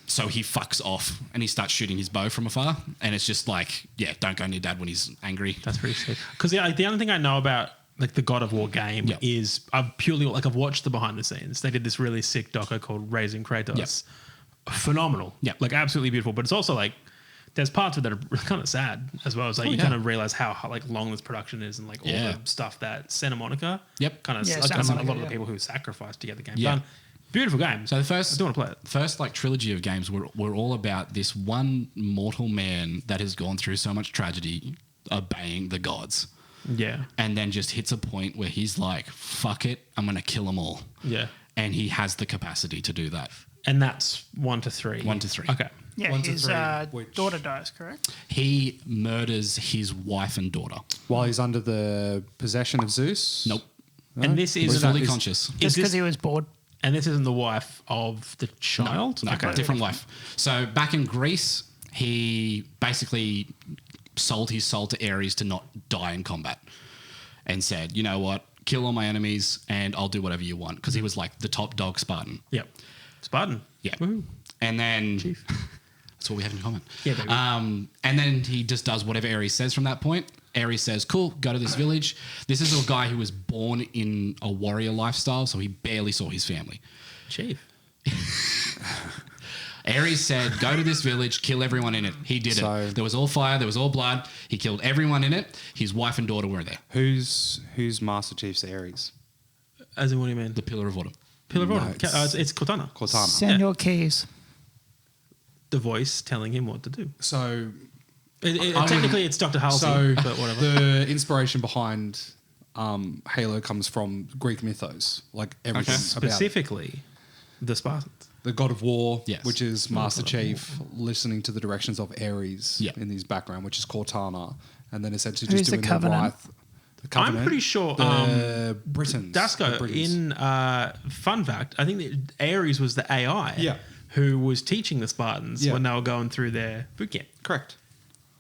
So he fucks off and he starts shooting his bow from afar. And it's just like, yeah, don't go near dad when he's angry. That's pretty sick. Because the only thing I know about like the God of War game Yep. is I've purely like I've watched the behind the scenes. They did this really sick doco called Raising Kratos. Phenomenal. Yep. Like absolutely beautiful. But it's also like there's parts of it that are kind of sad as well. It's like you yeah. kind of realize how like long this production is and like all Yeah. the stuff that Santa Monica Yep. kind of Yeah, like, Santa a lot Monica, of the yeah. people who sacrificed to get the game Yeah. done. Beautiful game. So the first, I do want to play it. first like trilogy of games were all about this one mortal man that has gone through so much tragedy, obeying the gods, Yeah. and then just hits a point where he's like, "Fuck it, I'm gonna kill them all." Yeah. And he has the capacity to do that. And that's 1 to 3. 1 to 3. Okay. Yeah, 1 to his 3, which- daughter dies, correct? He murders his wife and daughter. while he's under the possession of Zeus Nope. And this He's is fully conscious. Just this- because he was bored. And this isn't the wife of the child? No, different wife. So back in Greece, he basically sold his soul to Ares to not die in combat and said, you know what, kill all my enemies and I'll do whatever you want. Because he was like the top dog Spartan. Yep. Spartan. Yeah. Woohoo. And then Chief. that's what we have in common. Yeah, baby. And then he just does whatever Ares says from that point. Ares says, cool, go to this village. This is a guy who was born in a warrior lifestyle, so he barely saw his family. Chief. Ares said, go to this village, kill everyone in it. He did it. There was all fire, there was all blood. He killed everyone in it. His wife and daughter were there. Who's Master Chief's Ares? As in, what do you mean? The Pillar of Autumn. Pillar of No, Autumn. It's Cortana. Cortana. Senor Keys. The voice telling him what to do. So Technically, it's Dr. Halsey, So but whatever. the inspiration behind Halo comes from Greek mythos, like everything about it. Specifically, the Spartans. The god of war, Yes. which is Master Chief, listening to the directions of Ares Yeah. in his background, which is Cortana, and then essentially Who's just the doing Covenant? right. The Covenant, I'm pretty sure the Britons. the Dasco, Britons. in fun fact, I think that Ares was the AI Yeah. who was teaching the Spartans Yeah. when they were going through their boot camp. correct.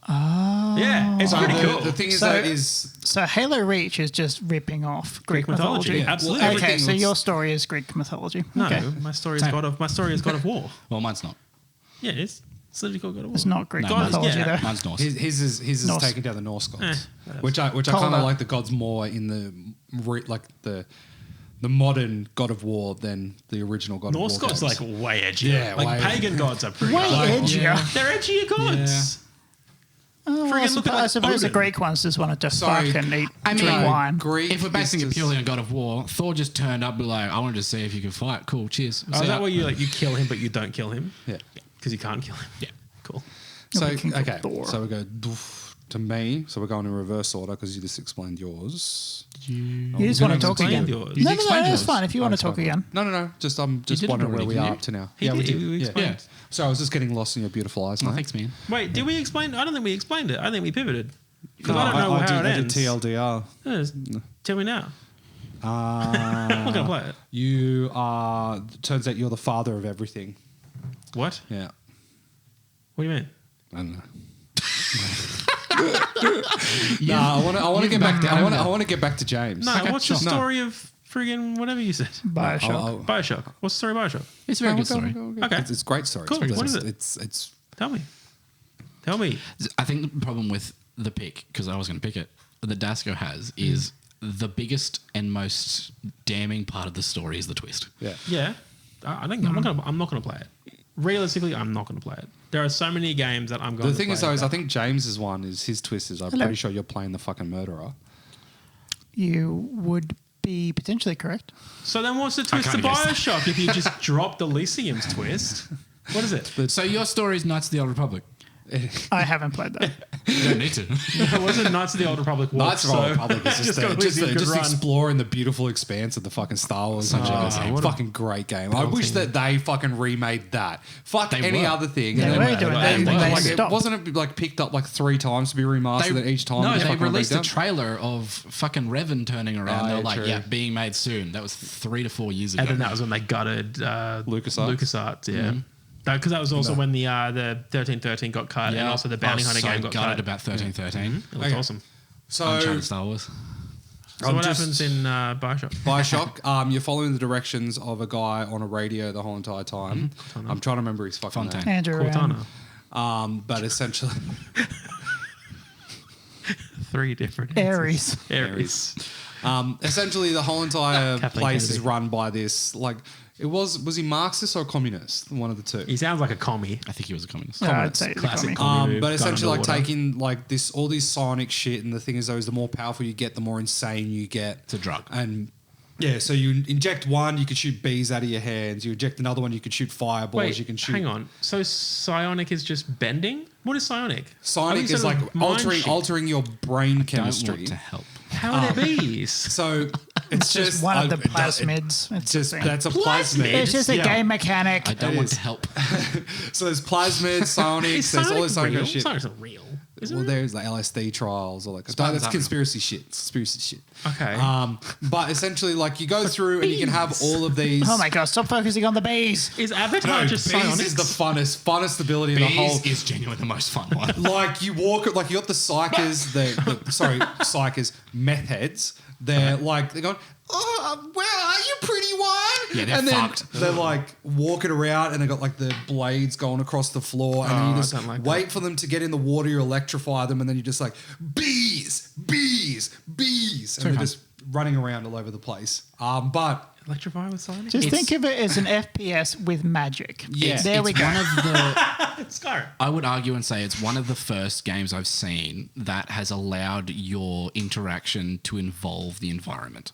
Oh. Yeah, it's So pretty cool. the thing is So- that is So Halo Reach is just ripping off Greek mythology. mythology, absolutely. Well, Okay, everything so was- your story is Greek mythology. No, Okay. my story is Same. God of War. Well, mine's not. Yeah, it is. It's literally called God of War. It's not Greek No, mythology yeah. though. Mine's Norse. his is Norse. taking down the Norse gods, whatever. which I kind Colder. of like the gods more in the modern God of War than the original God Norse of War. gods games. like way edgier. Yeah, like way pagan gods are pretty. Way hard. edgier. They're edgier gods. Oh, Friggin' I look suppose, at, I like, suppose the Odin. Greek ones just wanted to Sorry. fuck and eat, I mean, drink wine. Greek If we're is basing it just- purely on God of War, Thor just turned up and be like, I wanted to see if you could fight. Cool, cheers. Oh, is that where you kill him but you don't kill him? Yeah. Because you can't kill him. Yeah. Cool. So We can kill okay, Thor. so we go doof to me. So we're going in reverse order because you just explained yours. You just want to talk explained again. yours. You No, no, explained no, yours. that's fine. If you want to talk again. No. Just I'm just did it wondering where already, we didn't are you? up to now. He we did. did. We Yeah. explained. So I was just getting lost in your beautiful eyes. Oh, mate. thanks, man. Wait, did we explain? I don't think we explained it. I think we pivoted. Because No, I don't know how did, it I did ends. TLDR. Yeah, just tell me now. I'm not going to play it. You are. Turns out you're the father of everything. What? Yeah. What do you mean? I don't know. No, I want to get back to. I want to get back to James. No, Okay, what's sure. the story of friggin' whatever you said? Bioshock. Bioshock. What's the story of Bioshock? It's a very good story. Okay. It's a great story. Cool. It's, What is it? It's Tell me. Tell me. I think the problem with the pick, because I was going to pick it, that Dasco has is the biggest and most damning part of the story is the twist. yeah. Yeah. I don't. I'm not gonna play it. Realistically, I'm not gonna play it. There are so many games that I'm going. The to thing play is, though, is I that- think James's one is his twist is I'm Hello. pretty sure you're playing the fucking murderer. You would be potentially correct. So then, what's the twist to can't guess that. Bioshock if you just dropped Elysium's twist? What is it? So your story is Knights of the Old Republic. I haven't played that. You don't need to. It wasn't Knights of the Old Republic. Walk, Knights of the Old Republic is just, got Elysium could run. exploring the beautiful expanse of the fucking Star Wars. Such a good game. Fucking great game. I wish that they fucking remade that. Fuck They any were. other thing. They And were then- doing that, and and they like, stopped. wasn't it like picked up like 3 times to be remastered at each time? No, It they fucking released a redone? trailer of fucking Revan turning around. Oh, They were yeah, like, true. yeah, being made soon. That was 3 to 4 years ago. And then that was when they gutted LucasArts. LucasArts, yeah. Because that was also when the 1313 got cut, and also the Bounty Hunter game got gutted cut. about 1313. It was Okay. awesome. So Uncharted Star Wars. So I'm what just- happens in Bioshock? Bioshock, you're following the directions of a guy on a radio the whole entire time. I'm trying to remember his fucking Fontaine. name. Andrew Cortana. But essentially, 3 different Ares. Ares. essentially the whole entire Kathleen place is Kennedy. run by this. Like, was he Marxist or communist? One of the two. He sounds like a commie. I think he was a communist. No, I'd say the Classic comic. comic. But Gun essentially, like underwater. taking like this, all these psionic shit, and the thing is, though, is the more powerful you get, the more insane you get. It's a drug. And yeah, so you inject one, you can shoot bees out of your hands. You inject another one, you can shoot fireballs. Wait, you can shoot. hang on. So psionic is just bending? What is psionic? Psionic I is thought you like said mind shit. altering your brain Don't chemistry. want to help. How are there bees? So it's Just one of the it does- plasmids. It's Just the thing. that's a plasmid. It's just a Yeah. game mechanic. I don't It want is. to help. So there's plasmids, psionics, Is there's all this psionic kind real? of shit. Psionic's not real. Isn't Well, it? there's like LSD trials or like Spartans that's aren't conspiracy shit. It's conspiracy shit. Okay. But essentially, like you go through and you can have all of these. Oh my god, stop focusing on the bees. Is Avatar No, just bees psionics? is the funnest ability in the whole. Bees is genuinely the most fun one. Like you walk, like you got the psychers, psychers, meth heads. They're like they're going, oh, where are you, pretty one? Yeah, they're and then fucked. they're like walking around, and they got like the blades going across the floor, and then Oh, you I just don't like wait for them to get in the water, you electrify them, and then you just like bees, and they're fun. just running around all over the place. But Electrify with Sonic? Just It's- think of it as an FPS with magic. Yeah. There we It's go. one of the. Skyrim. I would argue and say it's one of the first games I've seen that has allowed your interaction to involve the environment.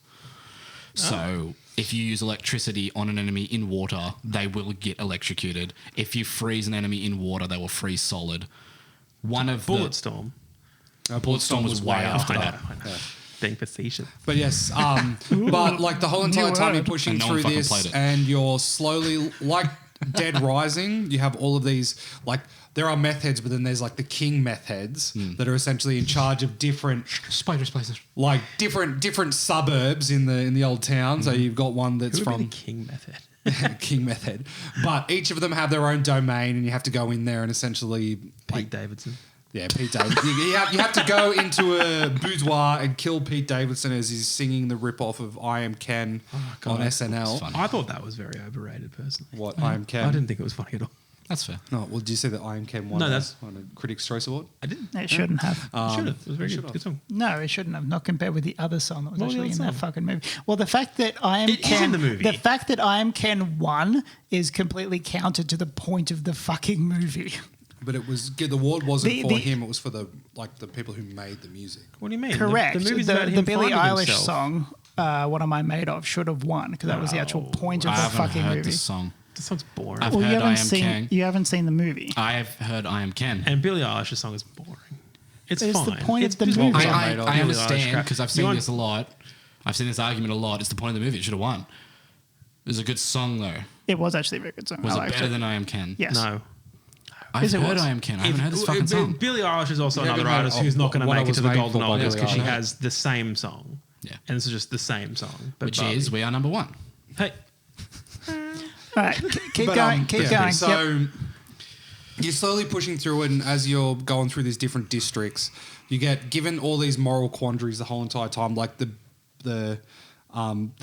So if you use electricity on an enemy in water, they will get electrocuted. If you freeze an enemy in water, they will freeze solid. One of Bulletstorm. Bulletstorm was way after I know. that. I know. Being facetious. But yes, but like the whole entire New time you're word. pushing And no one through fucking this, played it. and you're slowly like Dead Rising. You have all of these like there are meth heads, but then there's like the king meth heads that are essentially in charge of different Spiders places. like different suburbs in the old town. So you've got one that's Who would be from the king method? King Method, but each of them have their own domain, and you have to go in there and essentially Pete Davidson. Yeah, Pete Davidson. You have to go into a boudoir and kill Pete Davidson as he's singing the rip-off of I Am Ken on SNL. It's funny. I thought that was very overrated, personally. What, I Am Ken? I didn't think it was funny at all. That's fair. No, well, did you say that I Am Ken won, No, a, that's- won a Critics' Choice Award? I didn't. It shouldn't have. Should have. It was very good. Good song. No, it shouldn't have. Not compared with the other song that was What was the actually in other that song? fucking movie. Well, the fact that I Am It is Ken, in the movie. the fact that I Am Ken won is completely counter to the point of the fucking movie. But it was the award wasn't The- for the- him; it was for the people who made the music. What do you mean? Correct. The movie's about the him Billie finding Eilish himself. song, What Am I Made Of, should have won because that was the actual point of I the haven't fucking heard movie. this song. This song's boring. I've Well, heard I Am Ken. You haven't seen the movie. I have heard I Am Ken. And Billie Eilish's song is boring. It's It's the fine. point it's of the just movie. what I, was I, made of. I Billie Eilish understand crap. because I've You seen want- this a lot. I've seen this argument a lot. It's the point of the movie. It should have won. It was a good song though. It was actually a very good song. Was I it liked better it. than I Am Ken? Yes. No. I've Yes, it heard was. I Am Ken. I haven't heard this fucking song. Billie Eilish is also You another haven't heard artist who's not going to what I make it was to the made Golden for by Oldies Billie because she Eilish. has the same song. Yeah. And this is just the same song. But Which Barbie. is we are number one. Hey, All right, keep But, going. Keep yeah. going. So Yep. you're slowly pushing through it, and as you're going through these different districts, you get given all these moral quandaries the whole entire time, like the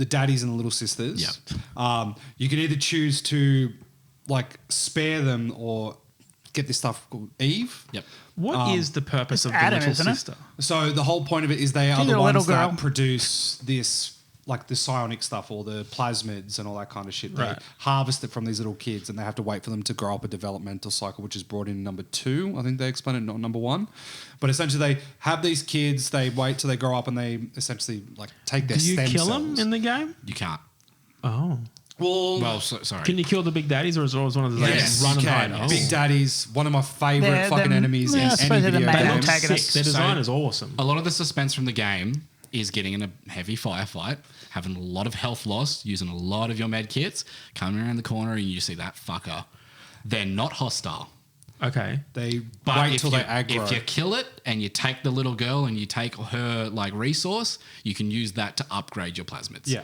daddies and the little sisters. Yep. You can either choose to like spare them or get this stuff called Eve. Yep. what is the purpose of it's Adam, the little isn't it? sister? So the whole point of it is they are She's the a little ones that girl. produce this, like the psionic stuff or the plasmids and all that kind of shit. They Right. harvest it from these little kids, and they have to wait for them to grow up a developmental cycle, which is brought in number 2. I think they explain it, not number 1. But essentially, they have these kids. They wait till they grow up, and they essentially like take their Do you stem kill cells. them in the game? You can't. Oh. Well, Sorry. Can you kill the big daddies or is it always one of the yes, run you and can. hide? Oh. Big Daddies, one of my favorite They're fucking the- enemies yeah, I in suppose any they're the video main They game. look sick. antagonists. Their design So- is awesome. A lot of the suspense from the game is getting in a heavy firefight, having a lot of health loss, using a lot of your med kits, coming around the corner and you see that fucker. They're not hostile. Okay. They But wait if till you, they aggro. if you kill it and you take the little girl and you take her like resource, you can use that to upgrade your plasmids. yeah.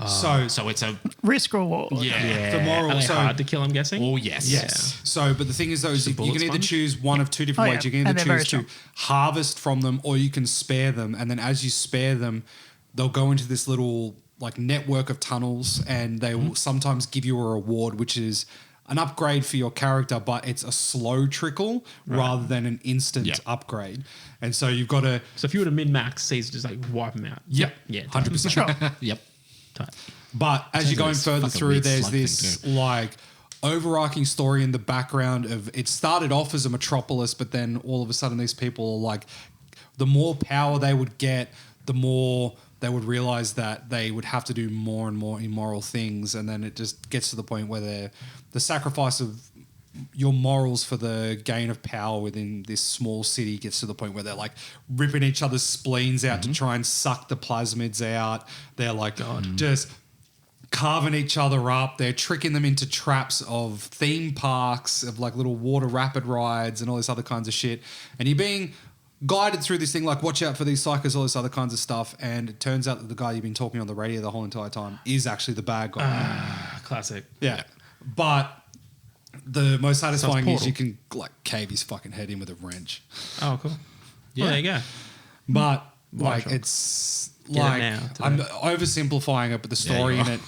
So So it's a Risk reward. yeah. The moral- Are they so- hard to kill, I'm guessing? Oh yes. Yes. So, but the thing is, though, is the you can bullet either sponge? choose one of two different Oh, ways. yeah. You can And either they're choose very to harvest from them, or you can spare them. And then, as you spare them, they'll go into this little like network of tunnels, and they will sometimes give you a reward, which is an upgrade for your character, but it's a slow trickle rather than an instant Yeah. upgrade. And so you've got to. So if you were to min-max, Caesar just like wipe them out. Yep. Yeah. 100%. Sure. Yep. Tight. But as you're going Sounds like further a fucking through, weird there's slug thing this too. like overarching story in the background of it started off as a metropolis, but then all of a sudden these people are like, the more power they would get, the more they would realize that they would have to do more and more immoral things, and then it just gets to the point where the sacrifice of your morals for the gain of power within this small city gets to the point where they're like ripping each other's spleens out to try and suck the plasmids out. They're like just carving each other up. They're tricking them into traps of theme parks, of like little water rapid rides and all this other kinds of shit. And you're being guided through this thing like, watch out for these psychos, all this other kinds of stuff. And it turns out that the guy you've been talking on the radio the whole entire time is actually the bad guy. Classic. Yeah. But the most satisfying is Portal. you can like cave his fucking head in with a wrench. Oh, cool. Yeah. Well, there you go. But like Bioshock. it's Get it like now, today. I'm oversimplifying it, but the story you in are. it,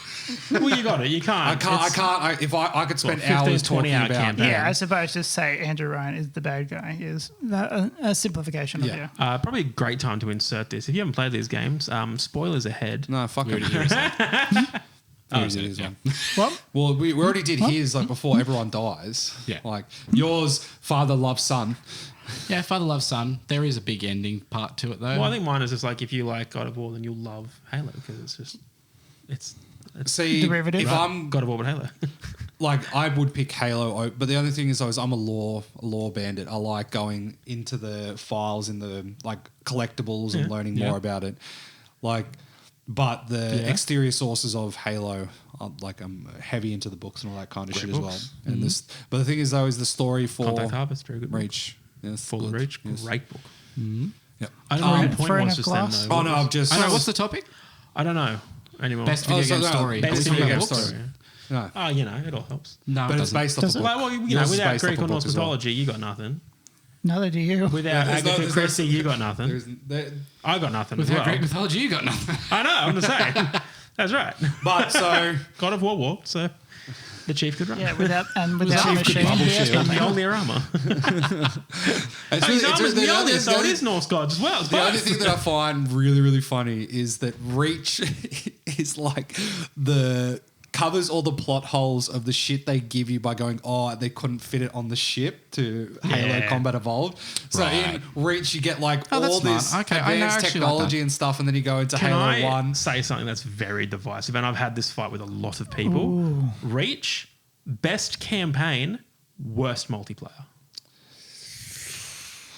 Well, you got it. You can't. I It's- can't. If I could spend 15, hours 20 talking hour about. campaign. Yeah, I suppose just say Andrew Ryan is the bad guy is a simplification of Yeah. you. Probably a great time to insert this. If you haven't played these games, spoilers ahead. No, fuck We it. already hear it. Oh, Here's so, his yeah. one. What? Well, we already did his like before everyone dies. Yeah. Like yours, father loves son. Yeah, Father Loves Son. There is a big ending part to it though. Well, I think mine is just like if you like God of War, then you'll love Halo because it's See, Derivative. if Right. I'm God of War but Halo. like, I would pick Halo, but the only thing is, I'm a lore bandit. I like going into the files in the like collectibles and learning more about it. Like, but the exterior sources of Halo, I'm heavy into the books and all that kind of shit as well. And this, but the thing is though, is the story for Contact Harvest, very good book. Reach. Yes, Full good. Reach, Yes. great book. Yep. I don't know what the Throne point was of just Glass? then though. Oh no, I'm just. I know, what's the topic? I don't know anymore. Best video game no, story. best Are we video talking game about books? story. No, Oh, it all helps. No, but it it's doesn't. based off Does a it? book. Like, well, Yours is without based off Greek a or book Norse as well. mythology, you got nothing. Neither do you. Without There's no- Agatha there's no- Christie, you got nothing. I got nothing as Without well. Greek mythology, you got nothing. I know, I'm just saying. That's right. But so God of War walked, so the chief could run. Yeah, without a Chief machine, bubble he has shield. nothing. Mjolnir armor. it's His armor's the only- Mjolnir, so it is Norse gods as well. It's The only both. thing that I find really, really funny is that Reach is like the covers all the plot holes of the shit they give you by going, oh, they couldn't fit it on the ship to Halo Yeah. Combat Evolved. So Right. in Reach, you get like Oh, that's all this smart. Okay, I know advanced actually like technology that. and stuff, and then you go into Can Halo I 1. say something that's very divisive? And I've had this fight with a lot of people. Reach, best campaign, worst multiplayer.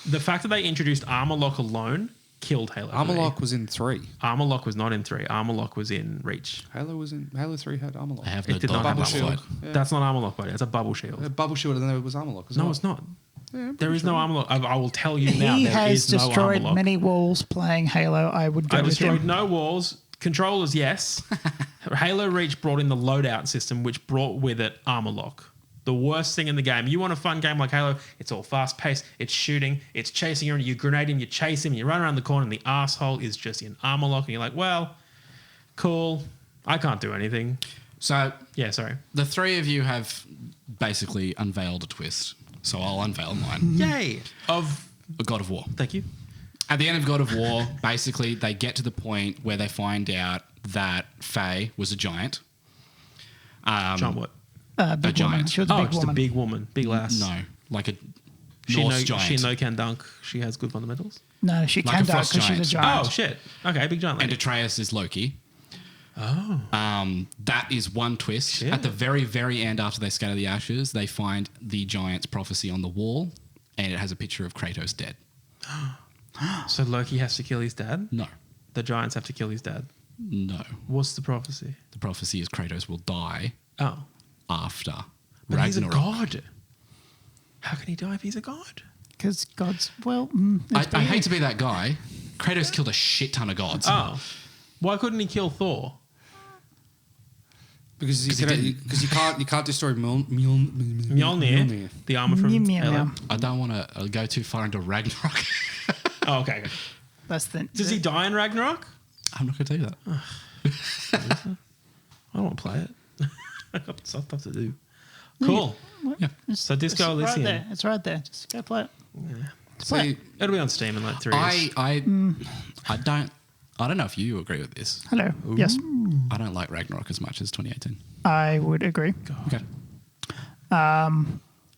The fact that they introduced Armor Lock alone killed Halo. Armor for me. Lock was in 3. Armor Lock was not in 3. Armor Lock was in Reach. Halo 3 had Armor Lock. I have It no did not doubt have about Armor that. Lock. Yeah. That's not Armor Lock, buddy. It's a bubble shield. Bubble Shield, and then it was Armor Lock as No, well. it's not. Yeah, I'm There pretty is no sure. Armor Lock. I will tell you now. He there has is no Armor destroyed Lock. many walls playing Halo. I would go I with destroyed him. no walls. Controllers, yes. Halo Reach brought in the loadout system, which brought with it Armor Lock. The worst thing in the game. You want a fun game like Halo? It's all fast paced. It's shooting. It's chasing you. You grenade him. You chase him. You run around the corner, and the asshole is just in Armor Lock. And you're like, well, cool. I can't do anything. So Yeah, sorry. the three of you have basically unveiled a twist. So I'll unveil mine. Yay! Of A God of War. thank you. At the end of God of War, basically they get to the point where they find out that Faye was a giant. John, what? Big woman. giant. She was a Oh, big just woman. a big woman, big lass. No, like a she Norse no, giant. she no can dunk. She has good fundamentals. No, she Like can a dunk frost because she's a giant. giant. Oh shit! Okay, big giant and lady. Atreus is Loki. Oh, That is one twist. Shit. At the very, very end, after they scatter the ashes, they find the giant's prophecy on the wall, and it has a picture of Kratos dead. so Loki has to kill his dad. No, The giants have to kill his dad. no. What's the prophecy? The prophecy is Kratos will die Oh, after but he's a Ragnarok. god. How can he die if he's a god? Because God's, well, I hate to be that guy. Kratos killed a shit ton of gods. Oh, why couldn't he kill Thor? Because he didn't. you can't destroy Mjolnir, the armor from Meow, meow, Halo. meow. I don't want to go too far into Ragnarok. Oh, okay. That's the. Does he die in Ragnarok? I'm not going to tell you that. I don't want to play it. I got stuff to do. Cool. Yeah. So Disco It's right Elysium. there. It's right there. Just go play it. Play See, It'll be on Steam in like 3 years. I don't know if you agree with this. Hello. Yes, I don't like Ragnarok as much as 2018. I would agree. Okay.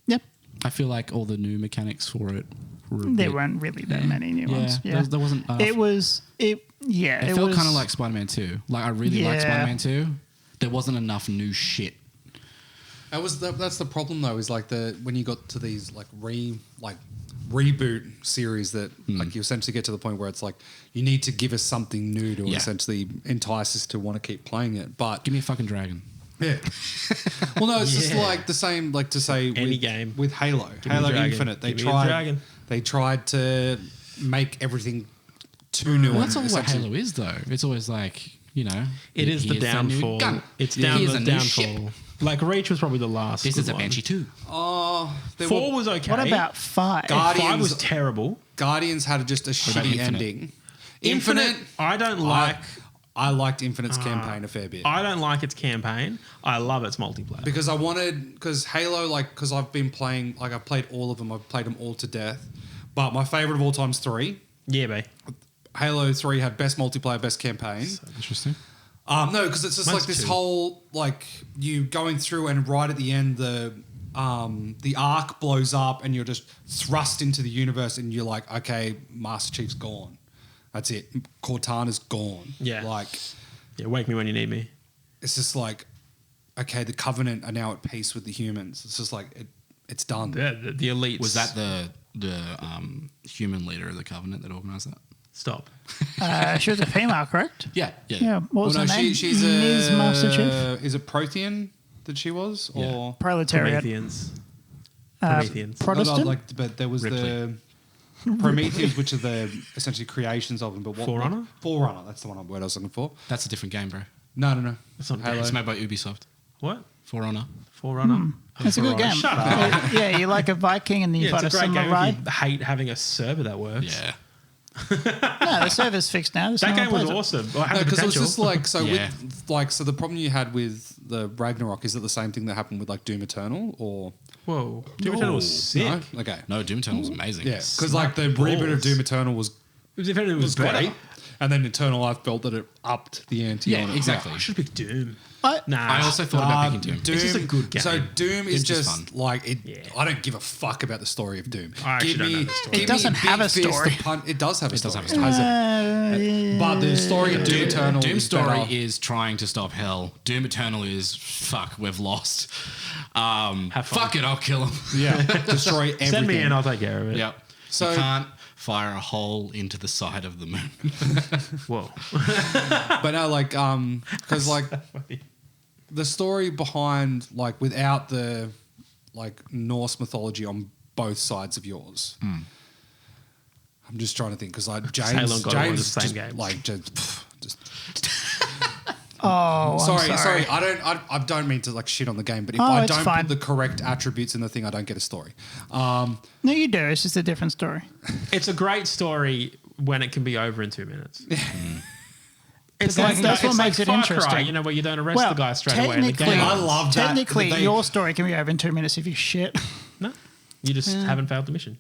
Yep. I feel like all the new mechanics for it were a There bit- weren't really that many new ones. Yeah. There wasn't enough. It was. It. Yeah. It felt was- kind of like Spider-Man 2. Like I really liked Yeah. Spider-Man 2. There wasn't enough new shit. that's the problem though. Is like when you got to these reboot series that like you essentially get to the point where it's like you need to give us something new to Yeah. essentially entice us to want to keep playing it. But Give me a fucking dragon. yeah, well, no, it's just Yeah. like the same. Like to say Any with, game. with Halo, me the Halo dragon. Infinite, Give me the dragon. They tried to make everything too new. Well, that's all and what essentially- Halo is, though. It's always like, you know, It is the here's a new downfall. gun. It's Here's the a new downfall. ship. Like Reach was probably the last. This good is a one. Banshee 2. Oh, there 4 were- was okay. What about 5? Guardians- 5 was terrible. Guardians had just a about shitty Infinite? ending. Infinite, I don't like. I liked Infinite's campaign a fair bit. I don't like its campaign. I love its multiplayer. Because Halo, because I've been playing, I've played all of them. I've played them all to death. But my favorite of all time is 3. Yeah, babe. Halo 3 had best multiplayer, best campaign. Interesting. No, because it's just Mine's like this 2. whole like you going through and right at the end the arc blows up and you're just thrust into the universe and you're like, okay, Master Chief's gone. That's it. Cortana's gone. Yeah. Like Yeah, wake me when you need me. it's just like, okay, the Covenant are now at peace with the humans. It's just like it's done. The elites. Was that the human leader of the Covenant that organised that? Stop. She was a female, correct? Yeah. Yeah. What was Well, her name? she's Ms. Master Chief? Is it Prothean that she was, Yeah. or Proletariat. Prometheans. Prometheans. Protestant? but there was Ripley. the Prometheans, which are the essentially creations of them. But what Forerunner? Forerunner. That's the word I was looking for. That's a different game, bro. No. That's not Halo. It's made by Ubisoft. What? For Honor. Forerunner. That's a good game. Shut up. Yeah, you like a Viking and then you Yeah, fight it's a a great game samurai. if you hate having a server that works. Yeah. No, the server's fixed now. There's That no game one was plays it. awesome. Well, it had No, the because it was potential. just like so. Yeah. With like so, the problem you had with the Ragnarok is it the same thing that happened with like Doom Eternal or Whoa. Doom Eternal was sick. No? Okay, No, Doom Eternal was amazing. yeah, because like the reboot of balls. Doom Eternal was Doom Eternal was great, better. and then Eternal I felt that it upped the ante. Yeah, on it. exactly. I should pick Doom. I- Nah. I also thought about picking Doom. It's just a good game. So Doom is Doom's just just fun. like it. Yeah. I don't give a fuck about the story of Doom. I actually don't know the story. It doesn't have a story. It does have a story. does have a story. Has it? But the story of Doom Eternal Doom is story better. is trying to stop hell. Doom Eternal is fuck, we've lost. Have fun. Fuck it, I'll kill him. Yeah, destroy everything. Send me in, I'll take care of it. Yep. So- you can't fire a hole into the side of the moon. Whoa. But no, like, because like the story behind like without the like Norse mythology on both sides of yours. I'm just trying to think because like Halo and God of War are James the same just, games. like just Oh, I'm sorry. I don't mean to like shit on the game, but if Oh, I it's don't fine. put the correct attributes in the thing, I don't get a story. No, you do. It's just a different story. It's a great story when it can be over in 2 minutes. It's But that's what it's makes it Far interesting. Cry, you know, where you don't arrest the guy straight away in the technically, game. I love that. technically, They- your story can be over in 2 minutes if you shit. No, you just haven't failed the mission.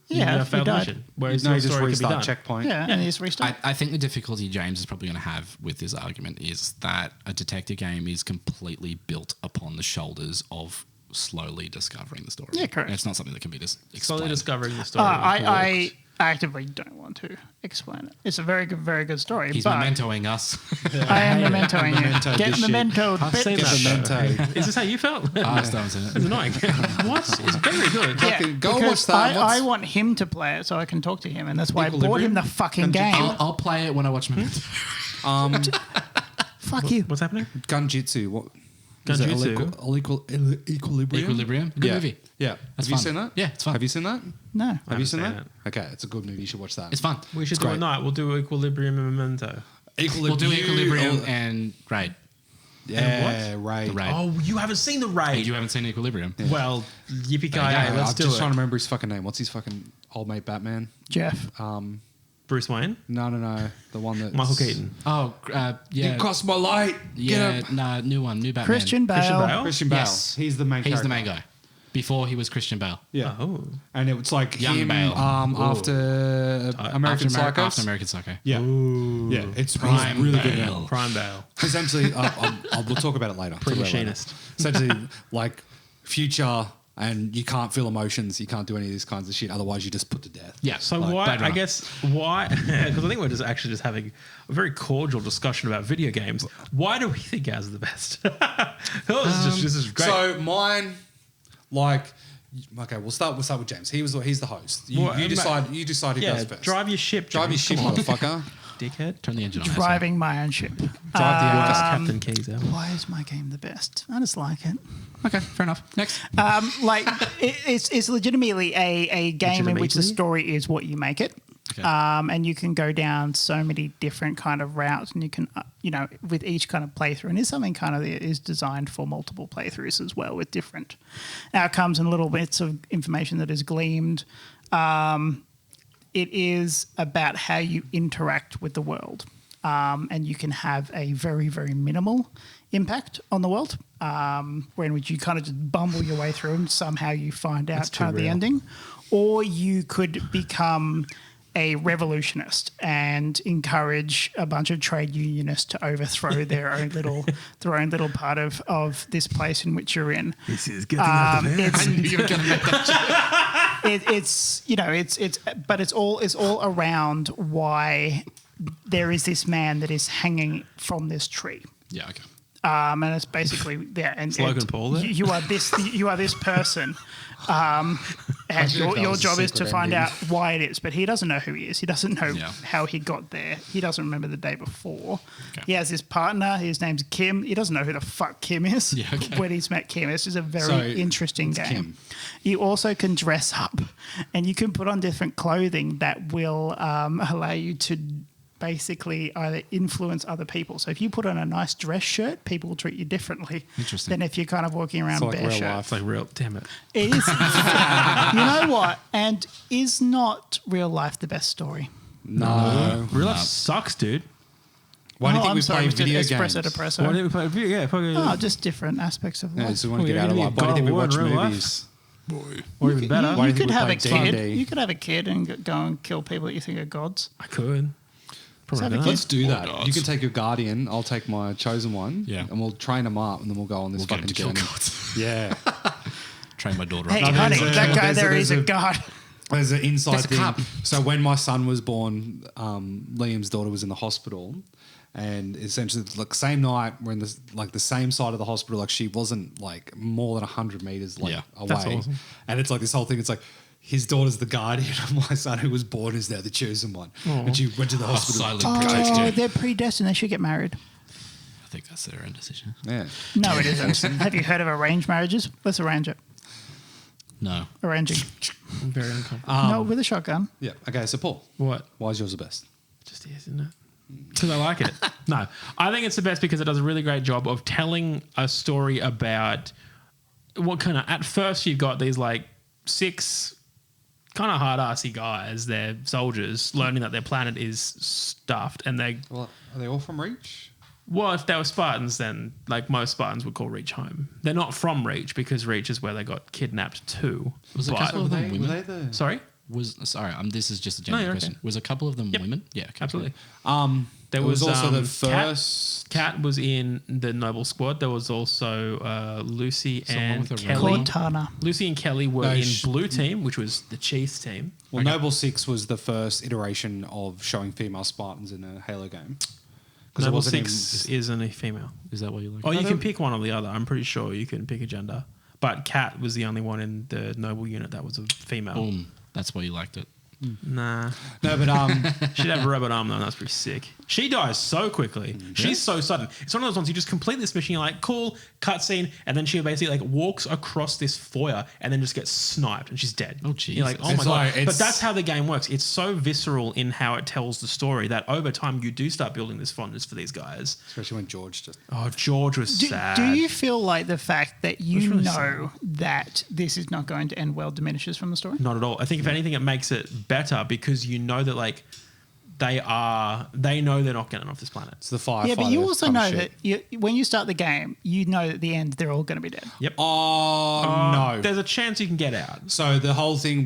Yeah, you if failed you the died. mission. Whereas No, your you just story can be done. restart checkpoint. Yeah, and you just restart. I think the difficulty James is probably going to have with this argument is that a detective game is completely built upon the shoulders of slowly discovering the story. Yeah, correct. And it's not something that can be just Slowly explained. discovering the story. I actively don't want to explain it. It's a very good story. He's but mementoing us. I am mementoing you. Memento Get this shit. mementoed, I've seen bitch. that show. Memento. Is this how you felt? I still haven't seen it. It's annoying. What? It's very good. Yeah, Fucking go because watch that. I want him to play it so I can talk to him, and that's why I bought Equilibrium? him the fucking game. I'll play it when I watch Memento. Fuck you. What's happening? Gunjitsu. What? is it Gunjitsu? Equilibrium. Equilibrium. Good Yeah. movie. Yeah. That's Have you fun. seen that? Yeah, it's fun. Have you seen that? No. Have you haven't seen seen that? Okay, it's a good movie. You should watch that. It's fun. We should It's do great. a night. We'll do Equilibrium and Memento. We'll do Equilibrium and Raid. Yeah, right. The Raid. Oh, you haven't seen the Raid. You haven't seen Equilibrium. Well, yippee ki Yeah, let's I'm do just it. trying to remember his fucking name. What's his fucking old mate Batman? Jeff. Bruce Wayne, No. The one that Michael Keaton. Oh, yeah. You crossed my light. Yeah, Get him. nah, new one, new Batman. Christian Bale. Christian Bale? Christian Bale. Yes. He's the main. He's character. the main guy. Before he was Christian Bale. Yeah. Oh, And it was like Young him Bale. after American Psycho. After American Psycho. Yeah. Yeah. It's Prime really good. Bale. Now. Prime Bale. Essentially, we'll talk about it later. Talk about it later. Pre-machinist. Essentially, like future, and you can't feel emotions. You can't do any of these kinds of shit. Otherwise, you just put to death. Yeah. So like why? Blade I Runner. guess why? Because I think we're just actually just having a very cordial discussion about video games. Why do we think ours are the best? This is great. So mine, like, okay, we'll start with James. He's the host. You, Well, you decide who yeah, goes first. drive your ship. Drive your James. shit, Come on, motherfucker. dickhead. Turn the engine on. Driving my own ship. Drive the Captain Keys out. Why is my game the best? I just like it. Okay, fair enough. Next. Like it's legitimately a game in which the Legitimately? story is what you make it. Okay. And you can go down so many different kind of routes, and you can, with each kind of playthrough, and it's something kind of that is designed for multiple playthroughs as well, with different outcomes and little bits of information that is gleamed. It is about how you interact with the world, and you can have a very, very minimal impact on the world, where in which you kind of just bumble your way through and somehow you find out That's too kind of the real. ending, or you could become a revolutionist and encourage a bunch of trade unionists to overthrow their own little part of this place in which you're in. This is getting out of hand. I knew you were going to make that joke. But it's all around why there is this man that is hanging from this tree. Yeah, okay. And it's basically and Logan Paul there? you are this person, and your job is to find out why it is. But he doesn't know who he is. He doesn't know how he got there. He doesn't remember the day before. Okay. He has this partner. His name's Kim. He doesn't know who the fuck Kim is. Yeah, okay. When he's met Kim, this is a very interesting game. Kim. You also can dress up, and you can put on different clothing that will allow you to basically either influence other people. So if you put on a nice dress shirt, people will treat you differently than if you're kind of walking around It's like bare real shirt. life. It's like real. Damn it. It is. You know what? And is not real life the best story? No. Real life sucks, dude. Why do you think I'm we sorry, play Mr. video Espresso games? Depresso. Why did we play video? Yeah, fucking. Oh, just different aspects of Yeah, life. so we want to Well, get out of you're life. gonna Why do you be think we God watch of War in real life. movies? or even better. Why You do you could think we have a play kid. D&D? You could have a kid and go and kill people that you think are gods. I could. Probably have a not. kid. Let's do that. gods. You can take your guardian. I'll take my chosen one. Yeah. And we'll train them up, and then we'll go on this We'll get fucking him to kill journey. gods. Yeah. Train my daughter Hey, up. honey, there's a- that guy there's a- there is a there's a- god. There's an inside There's a thing. cup. So when my son was born, Liam's daughter was in the hospital, and essentially like same night we're in the same side of the hospital. Like she wasn't like more than 100 meters Yeah, away, that's awesome. and it's like this whole thing. It's like his daughter's the guardian of my son who was born is now the chosen one, and she went to the hospital. silent Oh, protector. they're predestined. They should get married. I think that's their own decision. Yeah. No, it isn't. Have you heard of arranged marriages? Let's arrange it. No. Arranging. I'm very uncomfortable. No, with a shotgun. Yeah. Okay. So Paul, What? why is yours the best? Just is, isn't it? Because I like it. No, I think it's the best because it does a really great job of telling a story about what kind of. At first, you've got these like 6 kind of hard-assy guys. They're soldiers learning that their planet is stuffed, and they. Well, are they all from Reach? Well, if they were Spartans, then like most Spartans would call Reach home. They're not from Reach because Reach is where they got kidnapped to. Was a But- couple of them Were women? they the? Sorry, This is just a No, general you're question. okay. Was a couple of them Yep. women? Yeah, okay. absolutely. There There was also the Kat- first. Kat was in the Noble Squad. There was also Lucy Someone and with a Kelly. red Cortana. Lucy and Kelly were No, in sh- Blue Team, which was the Chiefs team. Well, Noble 6 was the first iteration of showing female Spartans in a Halo game. 'Cause it Noble wasn't 6 isn't a female. Is that what you like? Oh, you no. can pick one or the other. I'm pretty sure you can pick a gender. But Kat was the only one in the Noble unit that was a female. Boom. That's why you liked it. Nah. No, but She'd have a robot arm though, and that's pretty sick. She dies so quickly. She's so sudden. It's one of those ones you just complete this mission, you're like, cool, cutscene, and then she basically like walks across this foyer and then just gets sniped and she's dead. Oh, You're like, Jesus. oh my It's god. like- But it's- that's how the game works. It's so visceral in how it tells the story that over time you do start building this fondness for these guys. especially when George just. Oh, George was Do, sad. do you feel like the fact that you It's really know that this is not going to end well diminishes from the story? Not at all. I think if anything, it makes it better because you know that like they know they're not getting off this planet. It's the firefighter. Yeah, but you also kind of know shit. that when you start the game, you know that at the end they're all going to be dead. Yep. Oh, no. There's a chance you can get out. So the whole thing,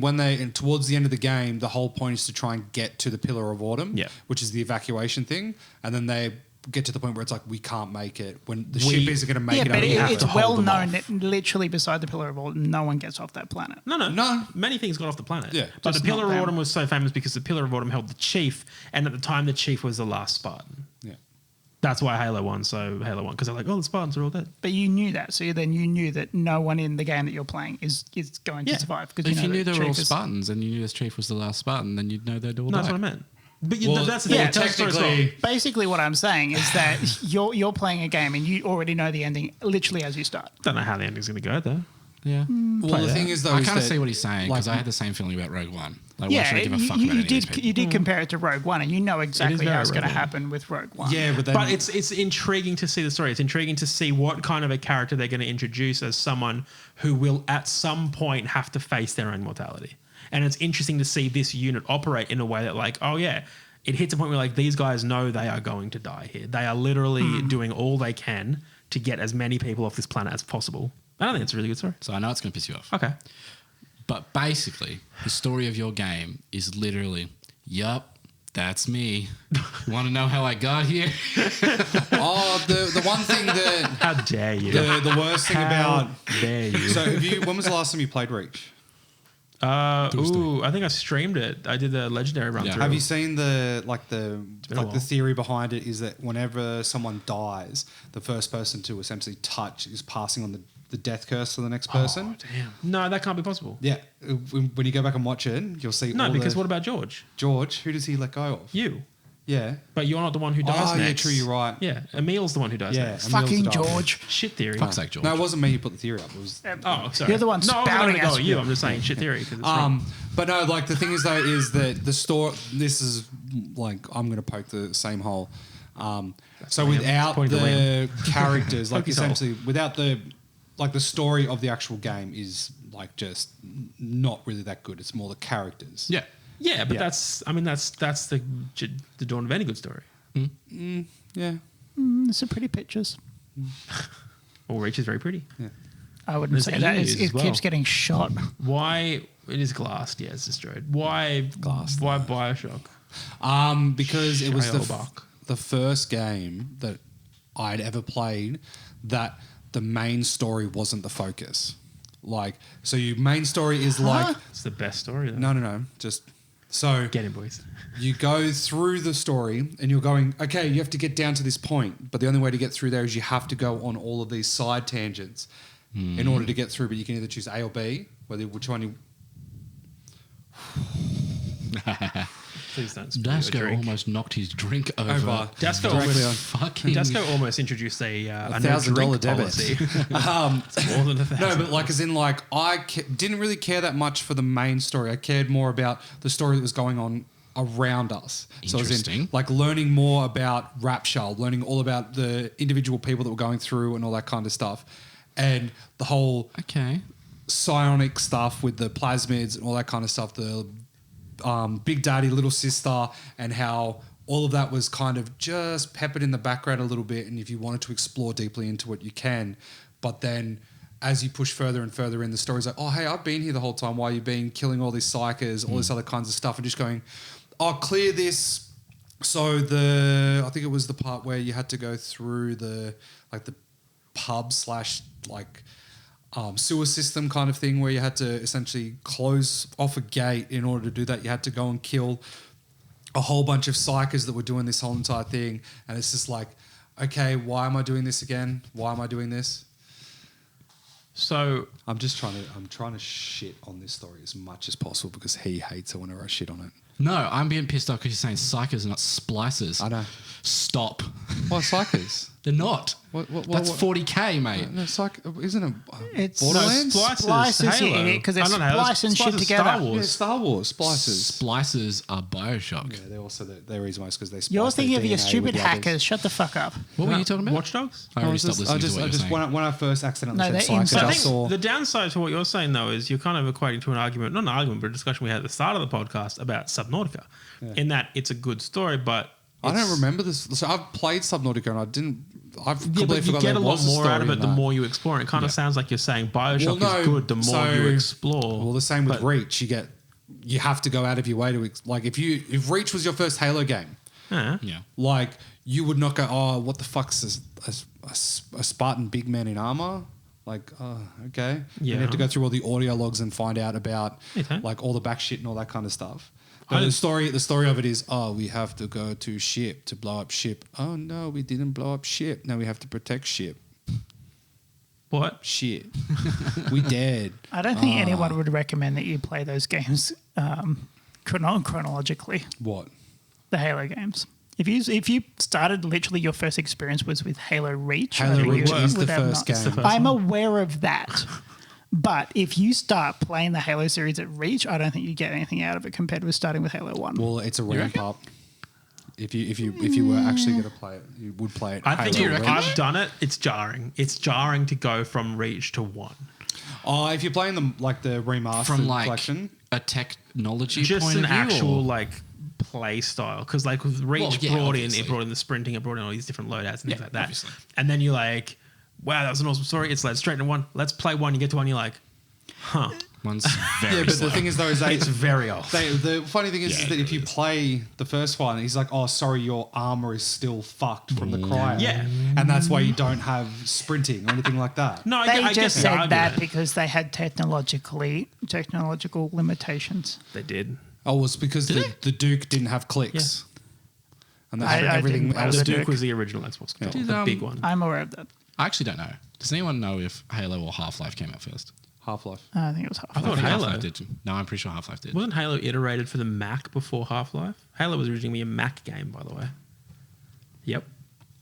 towards the end of the game, the whole point is to try and get to the Pillar of Autumn, Yeah. which is the evacuation thing, and then they get to the point where it's like we can't make it when the We- ship isn't going to make Yeah, it. but and we have it's to hold well them known off. that literally beside the Pillar of Autumn, no one gets off that planet. No. Many things got off the planet. Yeah, But just the Pillar not of them. Autumn was so famous because the Pillar of Autumn held the chief, and at the time the chief was the last Spartan. Yeah. That's why Halo won. Because they're like, oh, the Spartans are all dead. But you knew that, so then you knew that no one in the game that you're playing is going Yeah. to survive. Because If you knew that they were all Chief is- Spartans and you knew this chief was the last Spartan, then you'd know they'd all No, that's die. what I meant. But Well, that's the thing. yeah, It tells the story as well. technically- Basically, what I'm saying is that you're playing a game and you already know the ending literally as you start. Don't know how the ending's going to go though. Yeah. Well, the thing is, though, I is kind of that, see what he's saying because like- I had the same feeling about Rogue One. Like, why should I give a fuck you, about any of these people? you did compare it to Rogue One, and you know exactly how very it's going to Rogue One. happen with Rogue One. Yeah, but then But it's intriguing to see the story. It's intriguing to see what kind of a character they're going to introduce as someone who will at some point have to face their own mortality. And it's interesting to see this unit operate in a way that like, oh yeah, it hits a point where like these guys know they are going to die here. They are literally doing all they can to get as many people off this planet as possible. I don't think it's a really good story. So I know it's going to piss you off. Okay. But basically, the story of your game is literally Yup, that's me. Want to know how I got here? The one thing that How dare you? the worst thing about dare you? so when was the last time you played Reach? I think I streamed it. I did the legendary run through. Have you seen the been a while. theory behind it is that whenever someone dies, the first person to essentially touch is passing on the death curse to the next person. Oh, damn. No, that can't be possible. Yeah, when you go back and watch it, you'll see. No, all because what about George? George? Who does he let go of? You. Yeah. But you're not the one who dies Oh, yeah, next. true, you're right. Yeah, Emil's the one who dies Yeah, next. Emil's Fucking the dog. George. Shit theory. Fuck's sake, George. No, it wasn't me who put the theory up. It was. Oh, sorry. You're the one No, I'm not spouting going to go us. at you. I'm just saying shit theory because it's wrong. But no, like the thing is though, is that the store. This is like I'm going to poke the same hole. So without Pointing to the characters, like Poke his hole. essentially, without the story of the actual game is like just not really that good. It's more the characters. Yeah. Yeah, but Yeah. that's the dawn of any good story. Yeah. It's some pretty pictures. Well, Reach is very pretty. I wouldn't There's say that. emus It as well. keeps getting shot. Why it is glassed? Yeah, it's destroyed. Why Glassed. Why Bioshock? Because it was Shellbach. the first game that I'd ever played that the main story wasn't the focus. Like, so your main story is like It's the best story. Though. no, just so Get him, boys. you go through the story and you're going, okay, you have to get down to this point, but the only way to get through there is you have to go on all of these side tangents in order to get through. But you can either choose A or B, which one you. Please don't spill your Dasko drink. almost knocked his drink over. Dasko Directly almost, Fucking. Dasko almost introduced a $1,000 no drink debit. policy. It's more than $1,000. No, but like as in like didn't really care that much for the main story. I cared more about the story that was going on around us. So as in Interesting. like learning more about Rapture, learning all about the individual people that were going through and all that kind of stuff. And the whole Okay. psionic stuff with the plasmids and all that kind of stuff, the Big Daddy, Little Sister, and how all of that was kind of just peppered in the background a little bit. And if you wanted to explore deeply into it, you can. But then as you push further and further in, the story's like, oh, hey, I've been here the whole time while you've been killing all these psychers, all this other kinds of stuff, and just going, I'll clear this. So I think it was the part where you had to go through the pub / sewer system kind of thing where you had to essentially close off a gate. In order to do that, you had to go and kill a whole bunch of psychers that were doing this whole entire thing. And it's just like, okay, why am I doing this again? Why am I doing this? So I'm trying to shit on this story as much as possible because he hates it whenever I shit on it. No, I'm being pissed off because you're saying psychers, not splicers. I know. Stop. What psychers? They're not. What- That's 40K, mate. No, isn't it It's Borderlands? Splices, you idiot, because they're I don't know, that's- splicing shit Splice is together. Star Wars. Yeah, Star Wars, splicers. Splicers are Bioshock. Yeah, they're also the reason why is because they splice You're their thinking of your DNA stupid with the others. hackers. Shut the fuck up. What were you talking about? Watch Dogs? I already stopped listening to what you're saying. When I first accidentally No, said they're psychers, inside. I I think saw. the downside to what you're saying, though, is you're kind of equating to an argument, not an argument, but a discussion we had at the start of the podcast about Subnautica, in that it's a good story, but I don't it's- remember this. So I've played Subnautica and I didn't. I've Yeah, completely but you forgot get there a lot was more out story of in it the that. more you explore. It kind of sounds like you're saying Bioshock is good the more you explore. Well, the same with But- Reach. You have to go out of your way to like if Reach was your first Halo game, Yeah. Yeah. like you would not go, oh, what the fuck's a Spartan big man in armor? Like, oh, okay. Yeah. You have to go through all the audio logs and find out about Okay. like all the back shit and all that kind of stuff. But the story of it is, oh, we have to go to ship to blow up ship. Oh no, we didn't blow up ship. Now we have to protect ship. What? Shit, we dead. I don't think anyone would recommend that you play those games chronologically. What? The Halo games. If you started literally your first experience was with Halo Reach, I Halo think Reach you is the would have first not- game. It's the first I'm one. aware of that. But if you start playing the Halo series at Reach, I don't think you get anything out of it compared with starting with Halo 1. Well, it's a ramp up. If you were actually going to play it, you would play it. I think Halo Reach. I've done it. It's jarring. It's jarring to go from Reach to 1. If you're playing them like the remastered From like collection, a technology Just point an of view, actual or- like play style, because like with Reach Well, yeah, obviously. it brought in the sprinting, it brought in all these different loadouts and things Yeah, like that. obviously. And then you're like, wow, that was an awesome story. It's like straight into 1. Let's play 1. You get to 1, you're like, One's very Yeah, but slow. the thing is though, is they, It's very old. the funny thing is Yeah, that it if you play the first one, he's like, "Oh, sorry, your armor is still fucked from the cryo." Yeah. and that's why you don't have sprinting or anything like that. No, They I just guess the said that argument. because they had technological limitations. They did. Oh, it's because the Duke didn't have clicks, and they had I everything didn't know else. The the Duke Duke. was the original Xbox controller, the big one. I'm aware of that. I actually don't know. Does anyone know if Halo or Half-Life came out first? Half-Life. I think it was half. I thought Halo Half-Life did. No, I'm pretty sure Half-Life did. Wasn't Halo iterated for the Mac before Half-Life? Halo was originally a Mac game, by the way. Yep.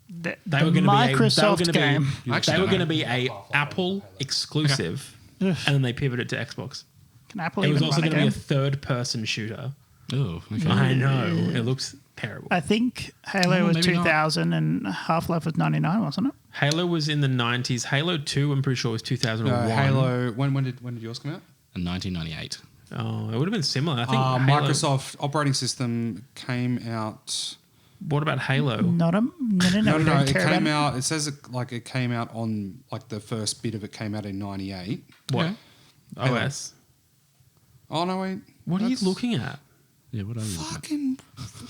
The They were going to Microsoft be game. they were going to be a Apple exclusive, and then they pivoted to Xbox. Can Apple It was even also run a going to be a game? third-person shooter. Oh, okay. I know it looks terrible. I think Halo was maybe not. 2000 and Half-Life was 99, wasn't it? Halo was in the 90s. Halo 2, I'm pretty sure, was 2001. Halo. When did yours come out? In 1998. Oh, it would have been similar. I think Halo, Microsoft operating system came out. What about Halo? Not a no. We No, don't it care came about out. It says it came out on like the first bit of it came out in '98. What? Halo. OS? Oh no, wait. What are you That's- looking at? Yeah, what are you looking at? Fucking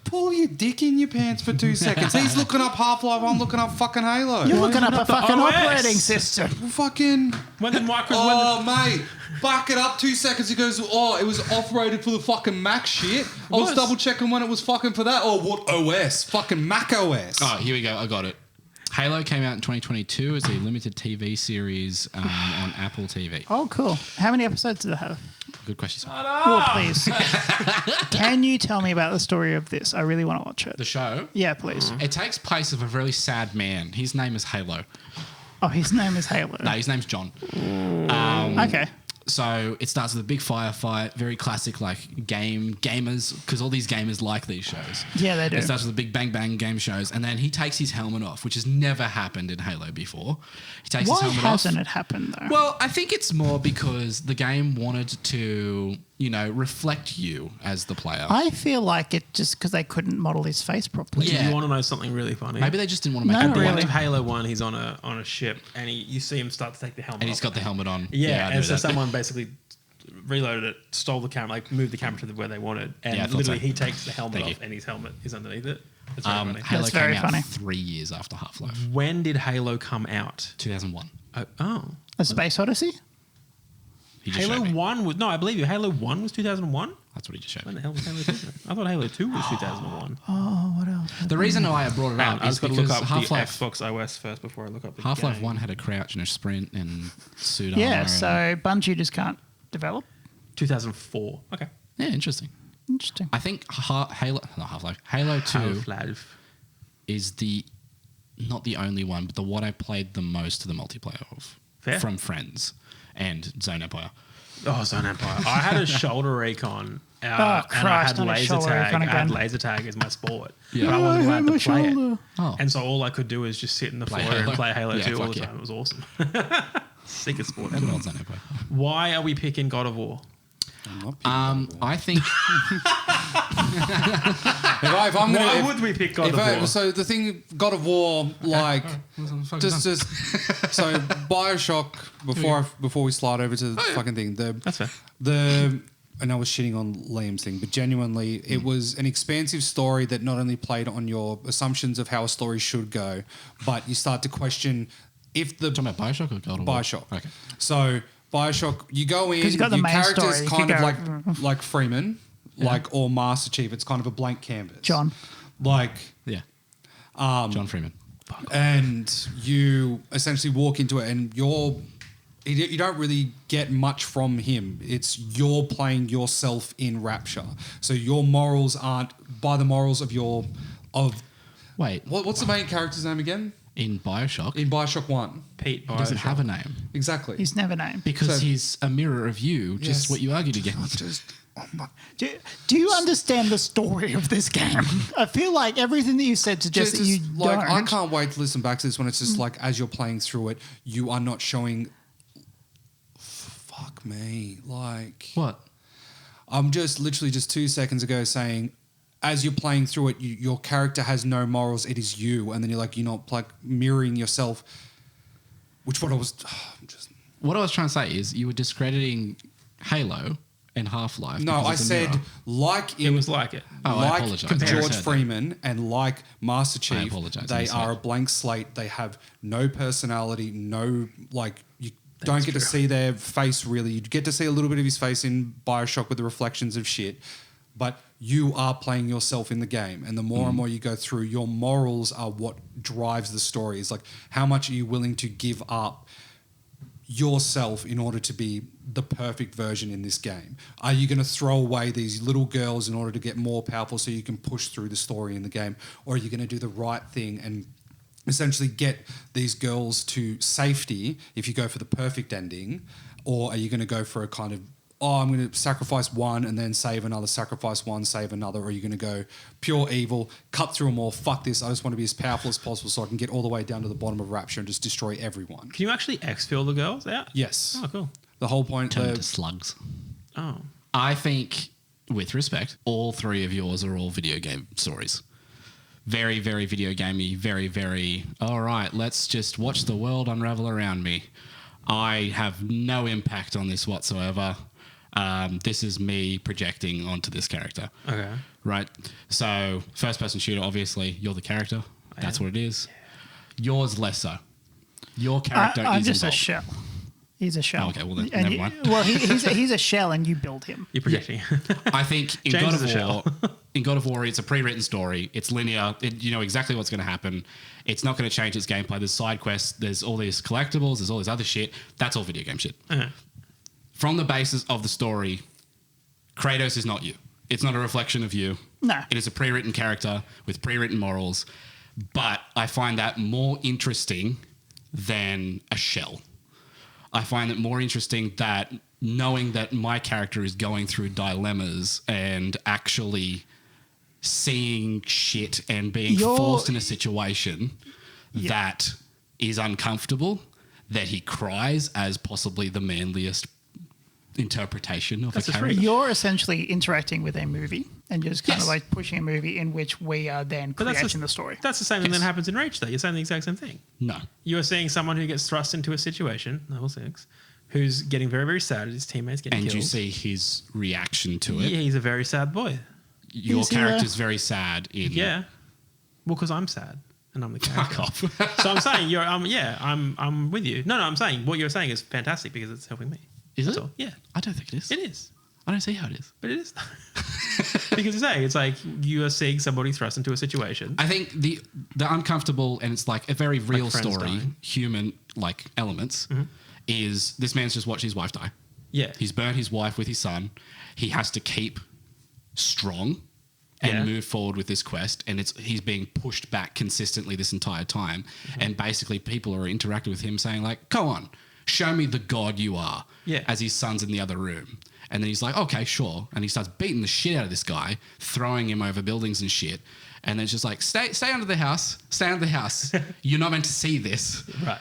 pull your dick in your pants for 2 seconds. He's looking up Half-Life. I'm looking up fucking Halo. You're looking up a the fucking OS? operating system. Fucking. When did Microsoft... Oh, mate. Back it up 2 seconds. He goes, oh, it was operated for the fucking Mac shit. I was was. double checking when it was fucking for that. Oh, what OS? Fucking Mac OS. Oh, here we go. I got it. Halo came out in 2022 as a limited TV series on Apple TV. Oh, cool. How many episodes did it have? Good question. Oh, please. Can you tell me about the story of this? I really want to watch it. The show, Yeah, please. it takes place of a really sad man. His name is Halo. Oh, his name is Halo. No, his name's John. Okay. So it starts with a big firefight, very classic like gamers, because all these gamers like these shows. Yeah, they do. It starts with a big bang bang game shows, and then he takes his helmet off, which has never happened in Halo before. He takes Why his helmet hasn't off. it happened, though? Well, I think it's more because the game wanted to, reflect you as the player. I feel like it just because they couldn't model his face properly. Yeah. You want to know something really funny? Maybe they just didn't want to make No, it At the really. end of Halo 1, he's on a ship, and you see him start to take the helmet and he's off. got the helmet on. Yeah, I and knew so that. someone basically reloaded it, stole the camera, like moved the camera to where they wanted, and Yeah, I thought literally so. he takes the helmet Thank off, you. and his helmet is underneath it. It's very funny. Halo That's came very out funny. 3 years after Half-Life. When did Halo come out? 2001. Oh, A Space Odyssey? He just Halo showed me. 1 was... No, I believe you. Halo 1 was 2001? That's what he just showed When me. the hell was Halo 2? I thought Halo 2 was 2001. Oh, what else? The reason why I brought it Man, up I is just got to because look up Half-Life the Xbox OS first before I look up the Half-Life game. 1 had a crouch and a sprint and suit Yeah, armor. so and- Bungie just can't develop. 2004. Okay. yeah, interesting. Interesting. I think Halo 2 Half-Life. is not the only one, but the one I played the most to the multiplayer of. Fair. From friends and Zone Empire. Oh, Zone Empire. I had a shoulder recon. Oh, and I Christ, had not a laser shoulder tag. recon I had again. laser tag as my sport. Yeah. But I wasn't I allowed have to a play shoulder. it. Oh. And so all I could do is just sit in the Play floor and Halo. play Halo Yeah, 2 all fuck the yeah. time. It was awesome. Sickest sport Good ever. old Zone Empire. Why are we picking God of War? I think If I'm gonna, Why if- would we pick God if of I- War? So the thing, God of War, like, just so Bioshock. Before we slide over to the fucking thing, That's fair. and I was shitting on Liam's thing, but genuinely, it was an expansive story that not only played on your assumptions of how a story should go, but you start to question if the talking about Bioshock or God of War? Bioshock. Okay. So Bioshock, you go in, 'Cause you got the your main character's story. You kind could of go- like Freeman, or Master Chief. It's kind of a blank canvas. John. Like, Yeah. John Freeman. and you essentially walk into it, and you don't really get much from him. It's you're playing yourself in Rapture. So your morals aren't by the morals of Wait, what's the main character's name again? in Bioshock, In Bioshock 1. Pete he doesn't Bioshock. have a name Exactly. He's never named. because So- he's a mirror of you, just Yes. what you argued against. Do you understand the story of this game? I feel like everything that you said suggests that you like, don't. I can't wait to listen back to this when it's just like as you're playing through it, you are not showing. Fuck me, like What? I'm just literally just 2 seconds ago saying, as you're playing through it, your character has no morals. It is you, and then you're like, you're not like mirroring yourself. Which what I was, I'm just what I was trying to say is you were discrediting Halo and Half-Life. No, because I it's a said mirror. like It in was like it. Oh, I like apologise. I George said that. Freeman and like Master Chief, apologise, they I are a said. blank slate. They have no personality, no you don't get to see their face really. You get to see a little bit of his face in Bioshock with the reflections of shit, but you are playing yourself in the game, and the more and more you go through, your morals are what drives the story. It's like how much are you willing to give up yourself in order to be the perfect version in this game? Are you going to throw away these little girls in order to get more powerful so you can push through the story in the game? Or are you going to do the right thing and essentially get these girls to safety if you go for the perfect ending? Or are you going to go for a kind of, oh, I'm going to sacrifice one and then save another, sacrifice one, save another? Or are you going to go pure evil, cut through them all, fuck this, I just want to be as powerful as possible so I can get all the way down to the bottom of Rapture and just destroy everyone? Can you actually exfil the girls out? Yes. Oh, cool. The whole point... Turn into slugs. Oh. I think, with respect, all three of yours are all video game stories. Very, very video gamey, very, very, all right, let's just watch the world unravel around me. I have no impact on this whatsoever. This is me projecting onto this character. Okay. Right? So, first person shooter, obviously, you're the character. That's what it is. Yours less so. Your character I'm is just involved. a shell. He's a shell. Oh, okay, well, then, And never mind. Well, he's a shell, and you build him. You're projecting. I think in James God is a of shell. War, it's a pre-written story. It's linear. You know exactly what's going to happen. It's not going to change its gameplay. There's side quests. There's all these collectibles. There's all this other shit. That's all video game shit. Uh-huh. From the basis of the story, Kratos is not you. It's not a reflection of you. No. It is a pre-written character with pre-written morals. But I find that more interesting than a shell. I find it more interesting that knowing that my character is going through dilemmas and actually seeing shit and being forced in a situation that is uncomfortable, that he cries as possibly the manliest interpretation of That's a just character. You're essentially interacting with a movie, and you're just kind of Yes. like pushing a movie in which we are then But that's creating the the story. That's the same thing Yes. that happens in Reach, though. You're saying the exact same thing. No. You are seeing someone who gets thrust into a situation, level 6, who's getting very, very sad. His teammates getting And killed. you see his reaction to it. Yeah, he's a very sad boy. Your Is he character's very sad in... Yeah. Well, because I'm sad and I'm the character. Fuck off. So I'm saying I'm with you. No, I'm saying what you're saying is fantastic because it's helping me. Is That's it? all. Yeah, I don't think it is. it is. I don't see how it is. But it is. Because you're saying it's like you are seeing somebody thrust into a situation. I think the uncomfortable, and it's like a very real friends story, dying. human like elements, is this man's just watched his wife die. Yeah. He's burnt his wife with his son. He has to keep strong and Yeah. move forward with this quest, and he's being pushed back consistently this entire time. And basically, people are interacting with him, saying like, "Come on, show me the god you are." Yeah. As his son's in the other room. And then he's like, okay, sure. And he starts beating the shit out of this guy, throwing him over buildings and shit. And then it's just like, stay under the house. Stay under the house. You're not meant to see this. Right.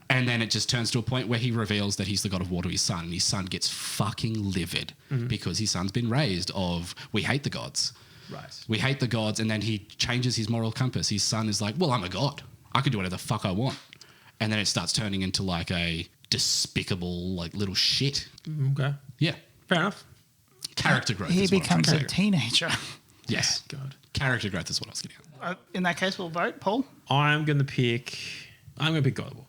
And then it just turns to a point where he reveals that he's the god of war to his son. And his son gets fucking livid because his son's been raised of, we hate the gods. Right. We hate the gods. And then he changes his moral compass. His son is like, well, I'm a god. I can do whatever the fuck I want. And then it starts turning into like a despicable, like little shit. Okay. Yeah. Fair enough. Character growth. He is what I'm becomes trying a to say. teenager. Yes. God. Character growth is what I was getting at. In that case, we'll vote. Paul? I'm going to pick God of War.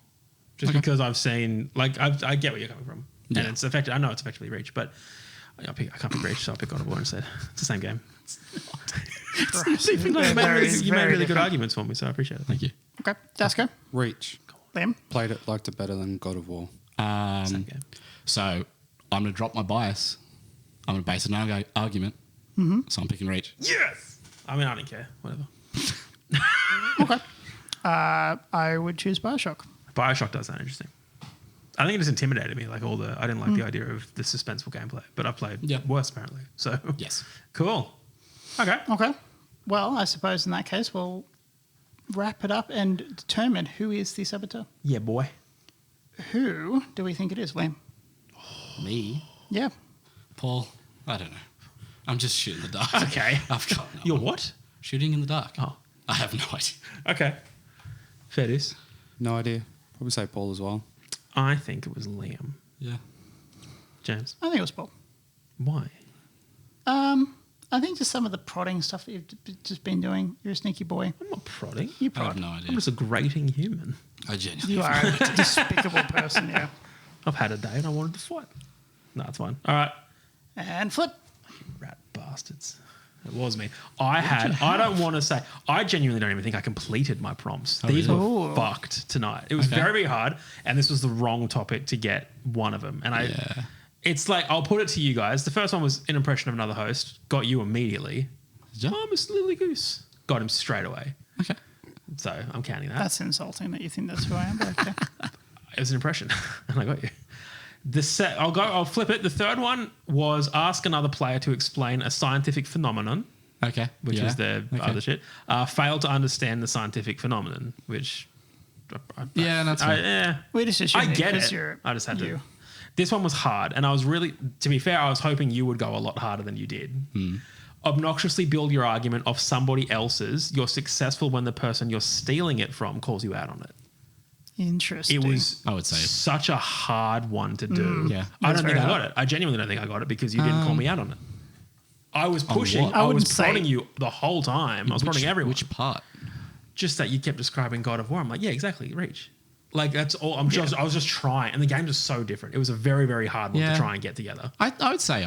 Just because I've seen, like, I get where you're coming from. Yeah. And it's effective. I know it's effectively Reach, but I can't pick Reach, so I'll pick God of War instead. It's the same game. You made really good arguments for me, so I appreciate it. Thank you. Okay. Dasko? Reach. Liam? Played it, liked it better than God of War. Same game. So I'm going to drop my bias. I'm going to base an argument. So I'm picking Reach. Yes! I mean, I don't care. Whatever. Okay. I would choose Bioshock. Bioshock does sound interesting. I think it just intimidated me. Like I didn't like the idea of the suspenseful gameplay, but I played worse apparently. So Yes. cool. Okay. Okay. Well, I suppose in that case, we'll wrap it up and determine who is the saboteur. Yeah, boy. Who do we think it is, Liam? Me? Yeah. Paul? I don't know. I'm just shooting in the dark. Okay. I've got no You're idea. what? Shooting in the dark. Oh. I have no idea. Okay. Fair dues. No idea. Probably say Paul as well. I think it was Liam Yeah. James, I think it was Paul. why? I think just some of the prodding stuff that you've just been doing. You're a sneaky boy. I'm not prodding. You I have prod. no I'm idea. just a grating human. I genuinely. You are a despicable person, yeah. I've had a day and I wanted to fight. No, it's fine. All right. And flip. Rat bastards. It was me. I don't want to say, I genuinely don't even think I completed my prompts. These really? were Ooh. fucked tonight. It was Okay. very, very hard. And this was the wrong topic to get one of them. And it's like, I'll put it to you guys. The first one was an impression of another host. Got you immediately. Yeah. Oh, Miss Lily Goose. Got him straight away. Okay. So I'm counting that. That's insulting that you think that's who I am, but okay. It was an impression, and I got you. I'll flip it. The third one was ask another player to explain a scientific phenomenon, Okay. which Yeah. was the Okay. other shit. Fail to understand the scientific phenomenon, which Yeah, that's fair. yeah. We just I assumed get because it. you're I just had you. to. This one was hard, and I was really, to be fair, I was hoping you would go a lot harder than you did. Obnoxiously build your argument off somebody else's. You're successful when the person you're stealing it from calls you out on it. Interesting. It was I would say it. such a hard one to do. Yeah. I That's don't think very I got hard. it. I genuinely don't think I got it because you didn't call me out on it. I was pushing. what? I I was wouldn't say- prodding you the whole time. I was prodding everyone. Which part? Just that you kept describing God of War. I'm like, yeah, exactly. Reach. Like that's all. I was just trying, and the game was so different. It was a very, very hard one Yeah. to try and get together. I would say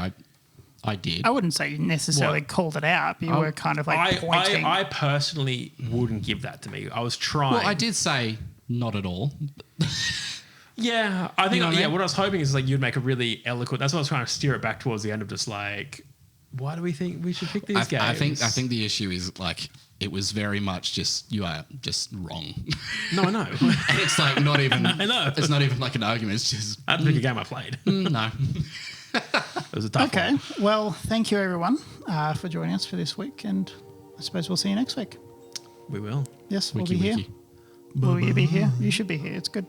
I did. I wouldn't say you necessarily What? called it out. But you were kind of like pointing. I personally wouldn't give that to me. I was trying. Well, I did say not at all. Yeah, I think You know what I mean? what I was hoping is like you'd make a really eloquent. That's what I was trying to steer it back towards the end of just like, why do we think we should pick these games? I think the issue is like it was very much just you are just wrong. No, I know. And it's like not even. I know. It's not even like an argument. It's just I had to pick a game I played. no. It was a tough Okay. one. Well, thank you everyone for joining us for this week, and I suppose we'll see you next week. We will. Yes, we'll Wiki be here. wiki. Will you be here? You should be here. It's good.